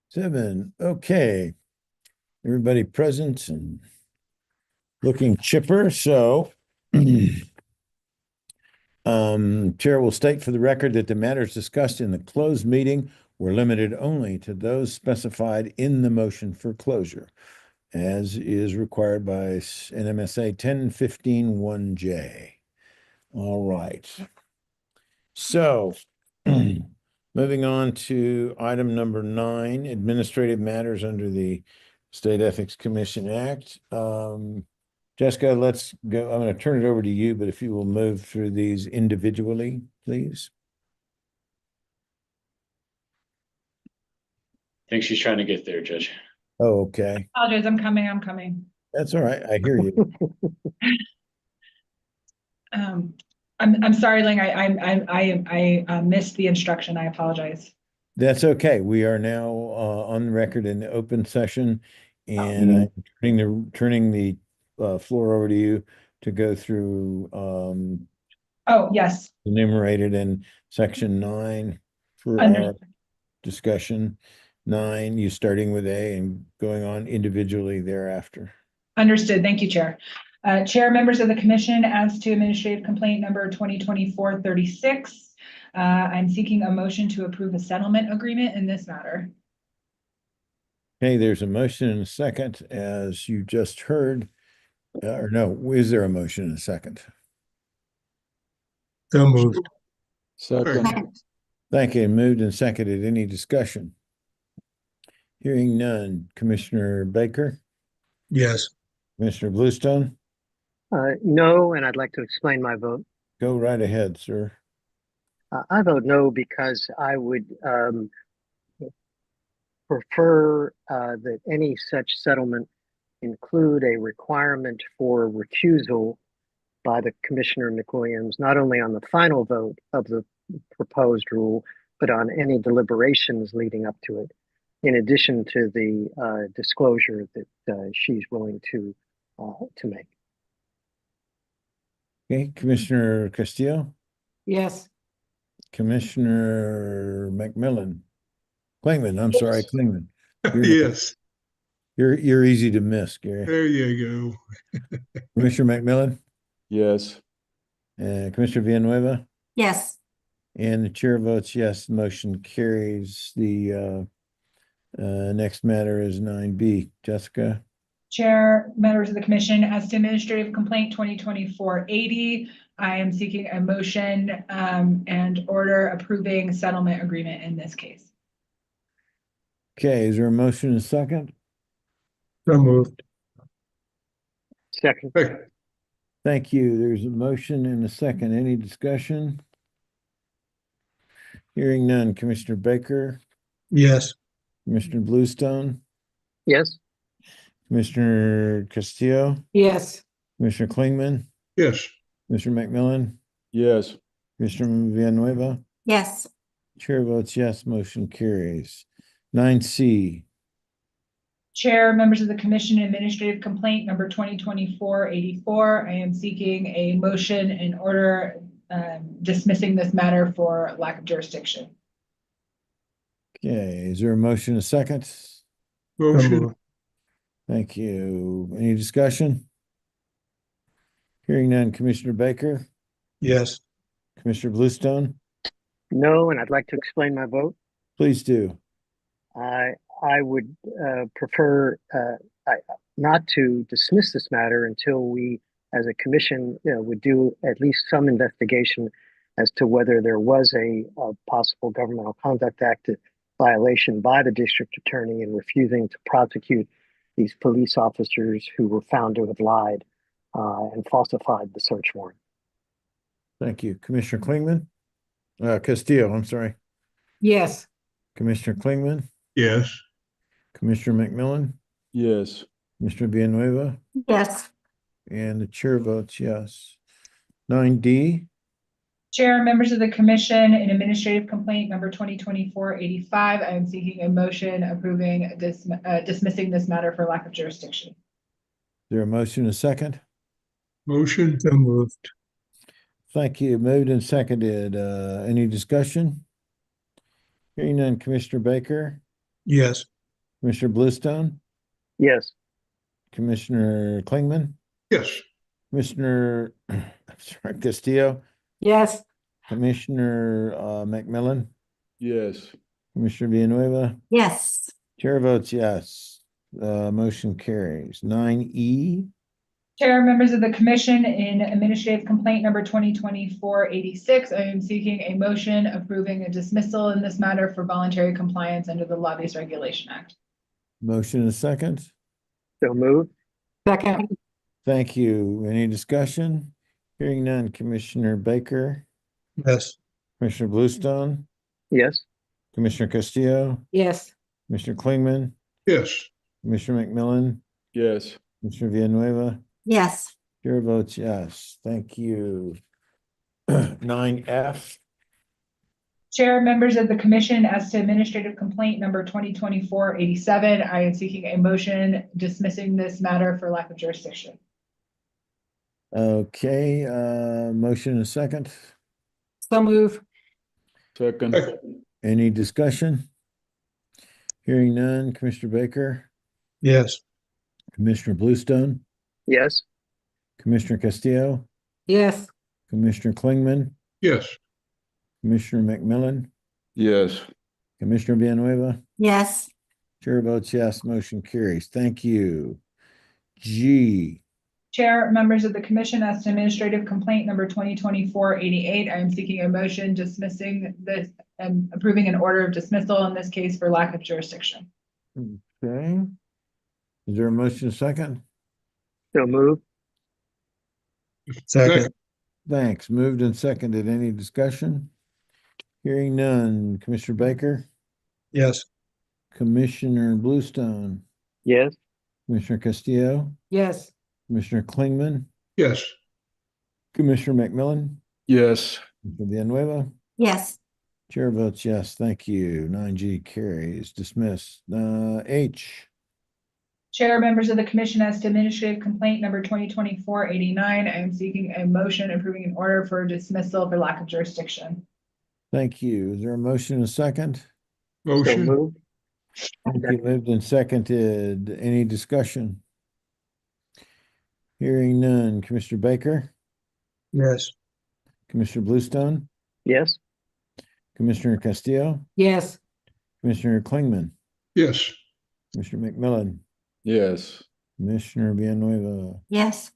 Speaker 1: 7, okay. Everybody present and looking chipper, so Chair will state for the record that the matters discussed in the closed meeting were limited only to those specified in the motion for closure, as is required by NMSA 1015-1J. All right. So, moving on to item number 9, administrative matters under the State Ethics Commission Act. Jessica, let's go. I'm going to turn it over to you, but if you will move through these individually, please.
Speaker 4: I think she's trying to get there, Judge.
Speaker 1: Oh, okay.
Speaker 11: Apologize, I'm coming.
Speaker 1: That's all right. I hear you.
Speaker 11: I'm sorry, Ling, I missed the instruction. I apologize.
Speaker 1: That's okay. We are now on record in the open session, and I'm turning the floor over to you to go through
Speaker 11: Oh, yes.
Speaker 1: enumerated in section 9 for our
Speaker 11: Understood.
Speaker 1: discussion. 9, you starting with A and going on individually thereafter.
Speaker 11: Understood. Thank you, Chair. Chair, members of the commission, as to administrative complaint number 2024-36, I'm seeking a motion to approve a settlement agreement in this matter.
Speaker 1: Okay, there's a motion and a second, as you just heard. Or no, is there a motion and a second?
Speaker 9: So moved.
Speaker 10: Second.
Speaker 8: Second.
Speaker 1: Thank you. Moved and seconded. Any discussion? Hearing none. Commissioner Baker,
Speaker 9: Yes.
Speaker 1: Commissioner Bluestone,
Speaker 3: No, and I'd like to explain my vote.
Speaker 1: go right ahead, sir.
Speaker 3: I vote no because I would prefer that any such settlement include a requirement for recusal by the Commissioner McWilliams, not only on the final vote of the proposed rule, but on any deliberations leading up to it, in addition to the disclosure that she's willing to make.
Speaker 1: Okay, Commissioner Castillo,
Speaker 6: Yes.
Speaker 1: Commissioner Klingman, I'm sorry, Klingman.
Speaker 2: Yes,
Speaker 1: You're easy to miss, Gary.
Speaker 2: there you go.
Speaker 1: Commissioner McMillan,
Speaker 10: Yes.
Speaker 1: Commissioner Villanueva,
Speaker 8: Yes.
Speaker 1: and the chair votes yes, the motion carries. The next matter is 9B. Jessica?
Speaker 11: Chair, members of the commission, as to administrative complaint 2024-80, I am seeking a motion and order approving settlement agreement in this case.
Speaker 1: Okay, is there a motion and a second?
Speaker 9: So moved.
Speaker 3: Second.
Speaker 2: Hey,
Speaker 1: Thank you. There's a motion and a second. Any discussion? Hearing none. Commissioner Baker,
Speaker 9: Yes.
Speaker 1: Commissioner Bluestone,
Speaker 3: Yes.
Speaker 1: Commissioner Castillo,
Speaker 6: Yes.
Speaker 1: Commissioner Klingman,
Speaker 2: yes,
Speaker 1: Mr. McMillan,
Speaker 10: Yes.
Speaker 1: Commissioner Villanueva.
Speaker 8: Yes.
Speaker 1: Chair votes yes, motion carries. 9C.
Speaker 11: Chair, members of the commission, administrative complaint number 2024-84, I am seeking a motion and order dismissing this matter for lack of jurisdiction.
Speaker 1: Okay, is there a motion and a second?
Speaker 9: So
Speaker 2: motion,
Speaker 9: moved.
Speaker 1: Thank you. Any discussion? Hearing none. Commissioner Baker,
Speaker 9: Yes.
Speaker 1: Commissioner Bluestone,
Speaker 3: No, and I'd like to explain my vote.
Speaker 1: please do.
Speaker 3: I would prefer not to dismiss this matter until we, as a commission, would do at least some investigation as to whether there was a possible Governmental Conduct Act violation by the district attorney in refusing to prosecute these police officers who were found to have lied and falsified the search warrant.
Speaker 1: Thank you. Commissioner Klingman? Castillo, I'm sorry.
Speaker 6: Yes.
Speaker 1: Commissioner Klingman,
Speaker 2: yes,
Speaker 1: Commissioner McMillan,
Speaker 10: Yes.
Speaker 1: Commissioner Villanueva,
Speaker 8: Yes.
Speaker 1: and the chair votes yes. 9D.
Speaker 11: Chair, members of the commission, in administrative complaint number 2024-85, I am seeking a motion approving this dismissing this matter for lack of jurisdiction.
Speaker 1: Is there a motion and a second?
Speaker 2: motion,
Speaker 9: So moved.
Speaker 1: Thank you. Moved and seconded. Any discussion? Hearing none. Commissioner Baker,
Speaker 9: Yes.
Speaker 1: Commissioner Bluestone,
Speaker 3: Yes.
Speaker 1: Commissioner Klingman,
Speaker 2: Yes.
Speaker 1: Commissioner, I'm sorry, Castillo,
Speaker 6: Yes.
Speaker 1: Commissioner McMillan,
Speaker 10: Yes.
Speaker 1: Commissioner Villanueva,
Speaker 8: Yes.
Speaker 1: chair votes yes. Motion carries. 9E,
Speaker 11: Chair, members of the commission, in administrative complaint number 2024-86, I am seeking a motion approving a dismissal in this matter for voluntary compliance under the Lobbyist Regulation Act.
Speaker 1: motion and second.
Speaker 3: So moved.
Speaker 6: Second.
Speaker 1: Thank you. Any discussion? Hearing none. Commissioner Baker,
Speaker 9: Yes.
Speaker 1: Commissioner Bluestone,
Speaker 3: Yes.
Speaker 1: Commissioner Castillo,
Speaker 6: Yes.
Speaker 1: Commissioner Klingman,
Speaker 2: Yes.
Speaker 1: Commissioner McMillan,
Speaker 10: Yes.
Speaker 1: Commissioner Villanueva,
Speaker 8: Yes.
Speaker 1: chair votes yes. Thank you. 9F,
Speaker 11: Chair, members of the commission, as to administrative complaint number 2024-87, I am seeking a motion dismissing this matter for lack of jurisdiction.
Speaker 1: okay, motion and second.
Speaker 6: So move.
Speaker 10: Second.
Speaker 1: Any discussion? Hearing none. Commissioner Baker,
Speaker 9: Yes.
Speaker 1: Commissioner Bluestone,
Speaker 3: Yes.
Speaker 1: Commissioner Castillo,
Speaker 6: Yes.
Speaker 1: Commissioner Klingman,
Speaker 2: Yes.
Speaker 1: Commissioner McMillan,
Speaker 10: Yes.
Speaker 1: Commissioner Villanueva,
Speaker 8: Yes.
Speaker 1: chair votes yes, motion carries. Thank you. G,
Speaker 11: Chair, members of the commission, as to administrative complaint number 2024-88, I am seeking a motion dismissing this and approving an order of dismissal in this case for lack of jurisdiction.
Speaker 1: okay. Is there a motion second?
Speaker 3: So moved.
Speaker 9: Second.
Speaker 1: Thanks. Moved and seconded. Any discussion? Hearing none. Commissioner Baker,
Speaker 9: Yes.
Speaker 1: Commissioner Bluestone,
Speaker 3: Yes.
Speaker 1: Commissioner Castillo,
Speaker 6: Yes.
Speaker 1: Commissioner Klingman,
Speaker 2: Yes.
Speaker 1: Commissioner McMillan,
Speaker 10: Yes.
Speaker 1: Commissioner Villanueva,
Speaker 8: Yes.
Speaker 1: chair votes yes. Thank you. 9G carries. Dismissed. H,
Speaker 11: Chair, members of the commission, as to administrative complaint number 2024-89, I am seeking a motion approving an order for dismissal for lack of jurisdiction.
Speaker 1: thank you. Is there a motion and a second?
Speaker 3: So
Speaker 2: Motion.
Speaker 3: moved.
Speaker 1: Thank you. Moved and seconded. Any discussion? Hearing none. Commissioner Baker,
Speaker 9: Yes.
Speaker 1: Commissioner Bluestone,
Speaker 3: Yes.
Speaker 1: Commissioner Castillo,
Speaker 6: Yes.
Speaker 1: Commissioner Klingman,
Speaker 2: Yes.
Speaker 1: Commissioner McMillan,
Speaker 10: Yes.
Speaker 1: Commissioner Villanueva,
Speaker 8: Yes.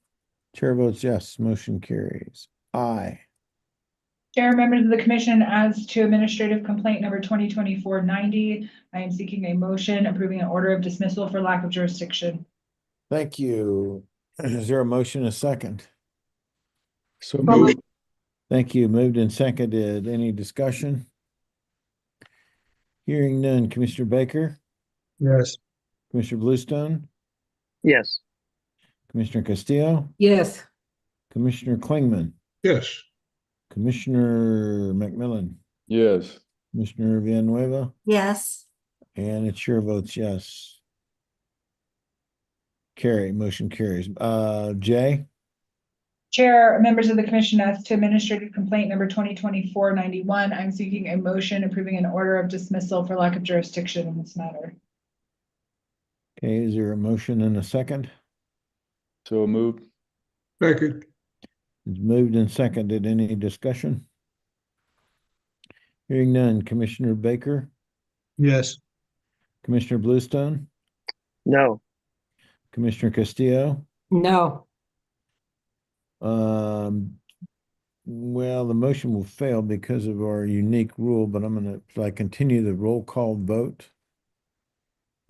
Speaker 1: chair votes yes, motion carries. I,
Speaker 11: Chair, members of the commission, as to administrative complaint number 2024-90, I am seeking a motion approving an order of dismissal for lack of jurisdiction.
Speaker 1: thank you. Is there a motion and a second?
Speaker 10: So
Speaker 2: Motion.
Speaker 1: Thank you. Moved and seconded. Any discussion? Hearing none. Commissioner Baker,
Speaker 9: Yes.
Speaker 1: Commissioner Bluestone,
Speaker 3: Yes.
Speaker 1: Commissioner Castillo,
Speaker 6: Yes.
Speaker 1: Commissioner Klingman,
Speaker 2: Yes.
Speaker 1: Commissioner McMillan,
Speaker 10: Yes.
Speaker 1: Commissioner Villanueva,
Speaker 8: Yes.
Speaker 1: and the chair votes yes. Motion carries. J,
Speaker 11: Chair, members of the commission, as to administrative complaint number 2024-91, I'm seeking a motion approving an order of dismissal for lack of jurisdiction in this matter.
Speaker 1: okay, is there a motion and a second?
Speaker 10: So moved.
Speaker 2: Second.
Speaker 1: It's moved and seconded. Any discussion? Hearing none. Commissioner Baker,
Speaker 9: Yes.
Speaker 1: Commissioner Bluestone,
Speaker 3: No.
Speaker 1: Commissioner Castillo,
Speaker 6: No.
Speaker 1: well, the motion will fail because of our unique rule, but I'm gonna, if I continue the roll call vote,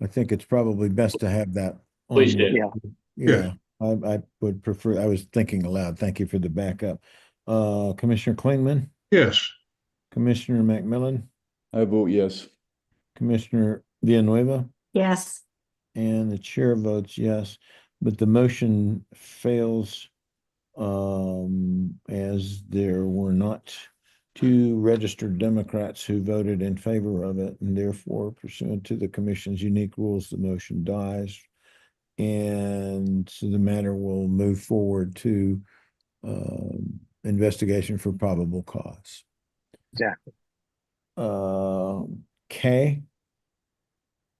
Speaker 1: I think it's probably best to have that. on
Speaker 4: Please
Speaker 1: the-
Speaker 4: do.
Speaker 1: Yeah, I would prefer, I was thinking aloud. Thank you for the backup. Commissioner Klingman,
Speaker 2: Yes.
Speaker 1: Commissioner McMillan,
Speaker 10: I vote yes.
Speaker 1: Commissioner Villanueva,
Speaker 8: Yes.
Speaker 1: and the chair votes yes, but the motion fails as there were not two registered Democrats who voted in favor of it, and therefore pursuant to the commission's unique rules, the motion dies. And so the matter will move forward to investigation for probable cause.
Speaker 3: Exactly.
Speaker 1: K,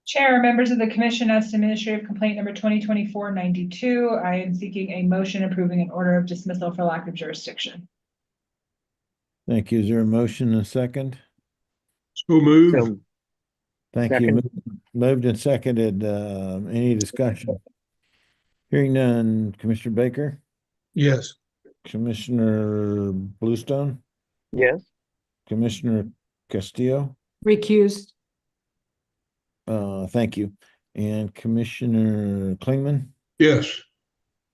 Speaker 11: Chair, members of the commission, as to administrative complaint number 2024-92, I am seeking a motion approving an order of dismissal for lack of jurisdiction.
Speaker 1: Thank you. Is there a motion and a second?
Speaker 2: So move.
Speaker 3: So
Speaker 1: Thank you.
Speaker 3: Second.
Speaker 1: Moved and seconded. Any discussion? Hearing none. Commissioner Baker,
Speaker 9: Yes.
Speaker 1: Commissioner Bluestone,
Speaker 3: yes,
Speaker 1: Commissioner Castillo.
Speaker 6: Recused.
Speaker 1: Thank you. And Commissioner Klingman,
Speaker 2: Yes.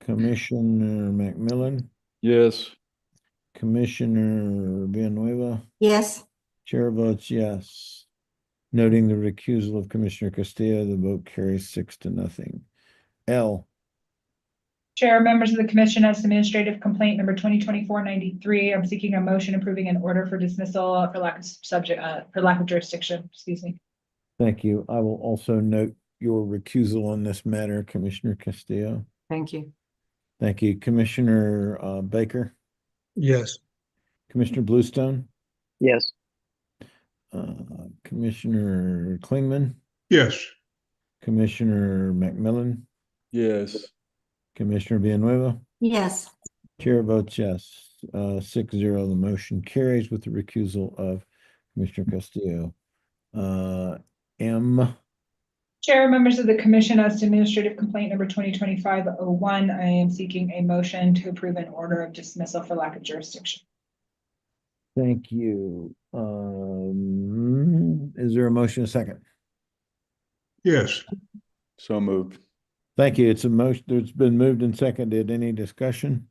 Speaker 1: Commissioner McMillan,
Speaker 10: Yes.
Speaker 1: Commissioner Villanueva,
Speaker 8: Yes.
Speaker 1: chair votes yes. Noting the recusal of Commissioner Castillo, the vote carries 6-0. L,
Speaker 11: Chair, members of the commission, as to administrative complaint number 2024-93, I'm seeking a motion approving an order for dismissal for lack of jurisdiction, excuse me.
Speaker 1: thank you. I will also note your recusal on this matter, Commissioner Castillo.
Speaker 6: Thank you.
Speaker 1: Thank you. Commissioner Baker,
Speaker 9: Yes.
Speaker 1: Commissioner Bluestone,
Speaker 3: yes,
Speaker 1: Commissioner Klingman,
Speaker 2: Yes.
Speaker 1: Commissioner McMillan,
Speaker 10: Yes.
Speaker 1: Commissioner Villanueva.
Speaker 8: Yes.
Speaker 1: Chair votes yes. 6-0, the motion carries with the recusal of Commissioner Castillo. M,
Speaker 11: Chair, members of the commission, as to administrative complaint number 2025-01, I am seeking a motion to approve an order of dismissal for lack of jurisdiction.
Speaker 1: thank you. Is there a motion, a second?
Speaker 2: Yes.
Speaker 10: So moved.
Speaker 1: Thank you. It's a motion, it's been moved and seconded. Any discussion?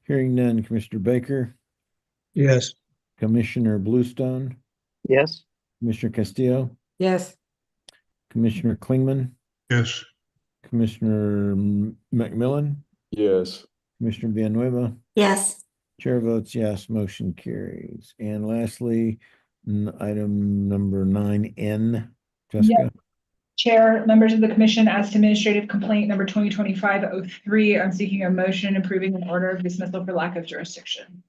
Speaker 1: Hearing none. Commissioner Baker,
Speaker 9: Yes.
Speaker 1: Commissioner Bluestone,
Speaker 3: yes,
Speaker 1: Commissioner Castillo,
Speaker 6: Yes.
Speaker 1: Commissioner Klingman,
Speaker 2: Yes.
Speaker 1: Commissioner McMillan,
Speaker 10: Yes.
Speaker 1: Commissioner Villanueva.
Speaker 8: Yes.
Speaker 1: Chair votes yes, motion carries. And lastly, item number 9N, Jessica.
Speaker 11: Chair, members of the commission, as to administrative complaint number 2025-03, I'm seeking a motion approving an order of dismissal for lack of jurisdiction.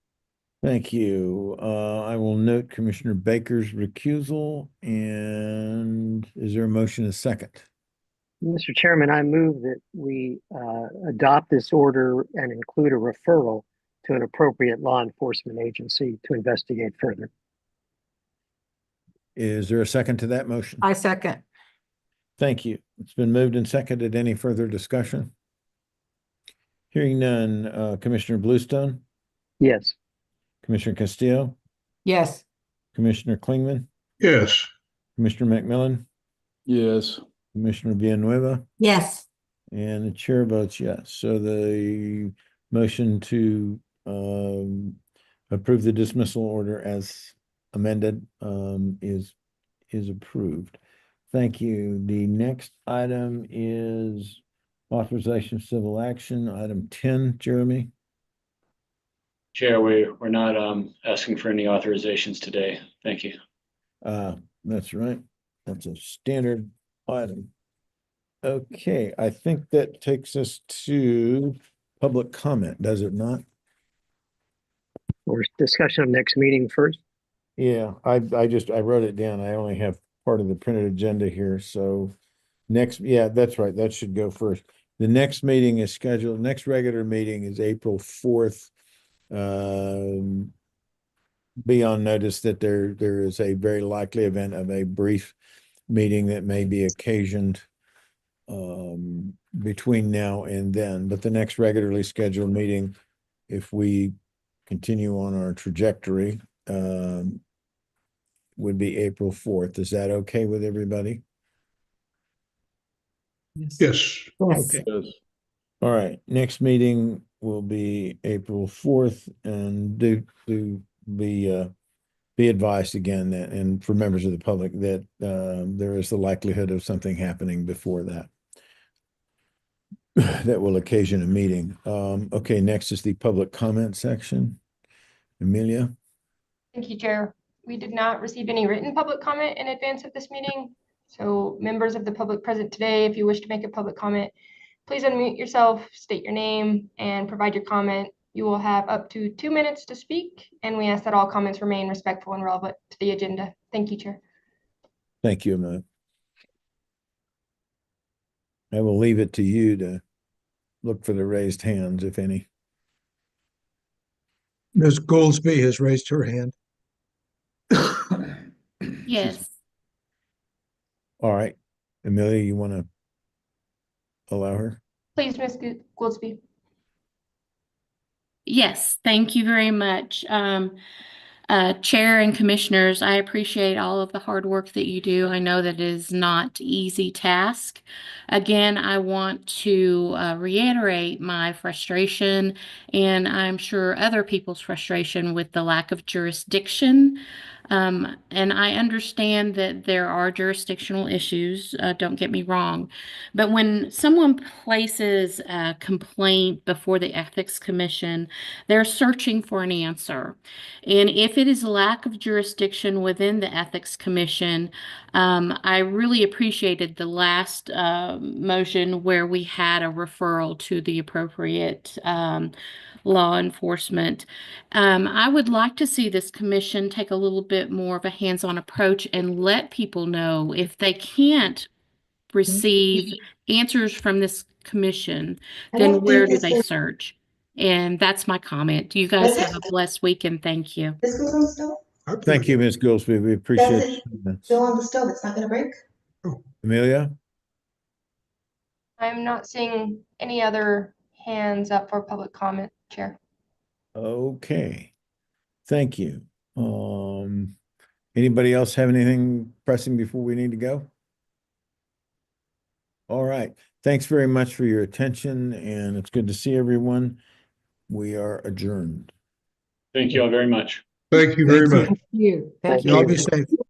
Speaker 1: Thank you. I will note Commissioner Baker's recusal. And is there a motion, a second?
Speaker 3: Mr. Chairman, I move that we adopt this order and include a referral to an appropriate law enforcement agency to investigate further.
Speaker 1: Is there a second to that motion?
Speaker 6: I second.
Speaker 1: Thank you. It's been moved and seconded. Any further discussion? Hearing none. Commissioner Bluestone,
Speaker 3: Yes,
Speaker 1: Commissioner Castillo,
Speaker 6: Yes.
Speaker 1: Commissioner Klingman,
Speaker 2: Yes.
Speaker 1: Commissioner McMillan,
Speaker 10: Yes.
Speaker 1: Commissioner Villanueva,
Speaker 8: Yes.
Speaker 1: and the chair votes yes. So the motion to approve the dismissal order as amended is approved. Thank you. The next item is authorization of civil action, item 10, Jeremy.
Speaker 4: Chair, we're not asking for any authorizations today. Thank you.
Speaker 1: That's right. That's a standard item. Okay, I think that takes us to public comment, does it not?
Speaker 3: or discussion of next meeting first.
Speaker 1: Yeah, I wrote it down. I only have part of the printed agenda here, so yeah, that's right. That should go first. The next meeting is scheduled, next regular meeting is April 4th. Be on notice that there is a very likely event of a brief meeting that may be occasioned between now and then, but the next regularly scheduled meeting, if we continue on our trajectory, would be April 4th. Is that okay with everybody?
Speaker 2: Yes.
Speaker 8: Yes.
Speaker 1: Okay.
Speaker 10: Yes.
Speaker 1: All right, next meeting will be April 4th, and do be advised again that, and for members of the public, that there is the likelihood of something happening before that that will occasion a meeting. Okay, next is the public comment section. Amelia?
Speaker 5: Thank you, Chair. We did not receive any written public comment in advance of this meeting. So members of the public present today, if you wish to make a public comment, please unmute yourself, state your name, and provide your comment. You will have up to 2 minutes to speak, and we ask that all comments remain respectful and relevant to the agenda. Thank you, Chair.
Speaker 1: Thank you, Amelia. I will leave it to you to look for the raised hands, if any.
Speaker 9: Ms. Goldsby has raised her hand.
Speaker 12: Yes.
Speaker 1: All right. Amelia, you want to allow her?
Speaker 5: Please, Ms. Goldsby.
Speaker 12: Yes, thank you very much. Chair and commissioners, I appreciate all of the hard work that you do. I know that it is not easy task. Again, I want to reiterate my frustration, and I'm sure other people's frustration with the lack of jurisdiction. And I understand that there are jurisdictional issues, don't get me wrong. But when someone places a complaint before the Ethics Commission, they're searching for an answer. And if it is lack of jurisdiction within the Ethics Commission, I really appreciated the last motion where we had a referral to the appropriate law enforcement. I would like to see this commission take a little bit more of a hands-on approach and let people know if they can't receive answers from this commission, then where do they search? And that's my comment. You guys have a blessed week and thank you.
Speaker 13: This goes on the stove?
Speaker 1: Thank you, Ms. Goldsby. We appreciate
Speaker 13: Does
Speaker 1: it.
Speaker 13: it go on the stove? It's not gonna break?
Speaker 1: Amelia?
Speaker 5: I'm not seeing any other hands up for public comment, Chair.
Speaker 1: Okay. Thank you. Anybody else have anything pressing before we need to go? All right. Thanks very much for your attention, and it's good to see everyone. We are adjourned.
Speaker 4: Thank you all very much.
Speaker 2: Thank you very
Speaker 9: Thank you.
Speaker 2: much.
Speaker 6: You, thank
Speaker 9: Y'all
Speaker 6: you.
Speaker 9: be safe.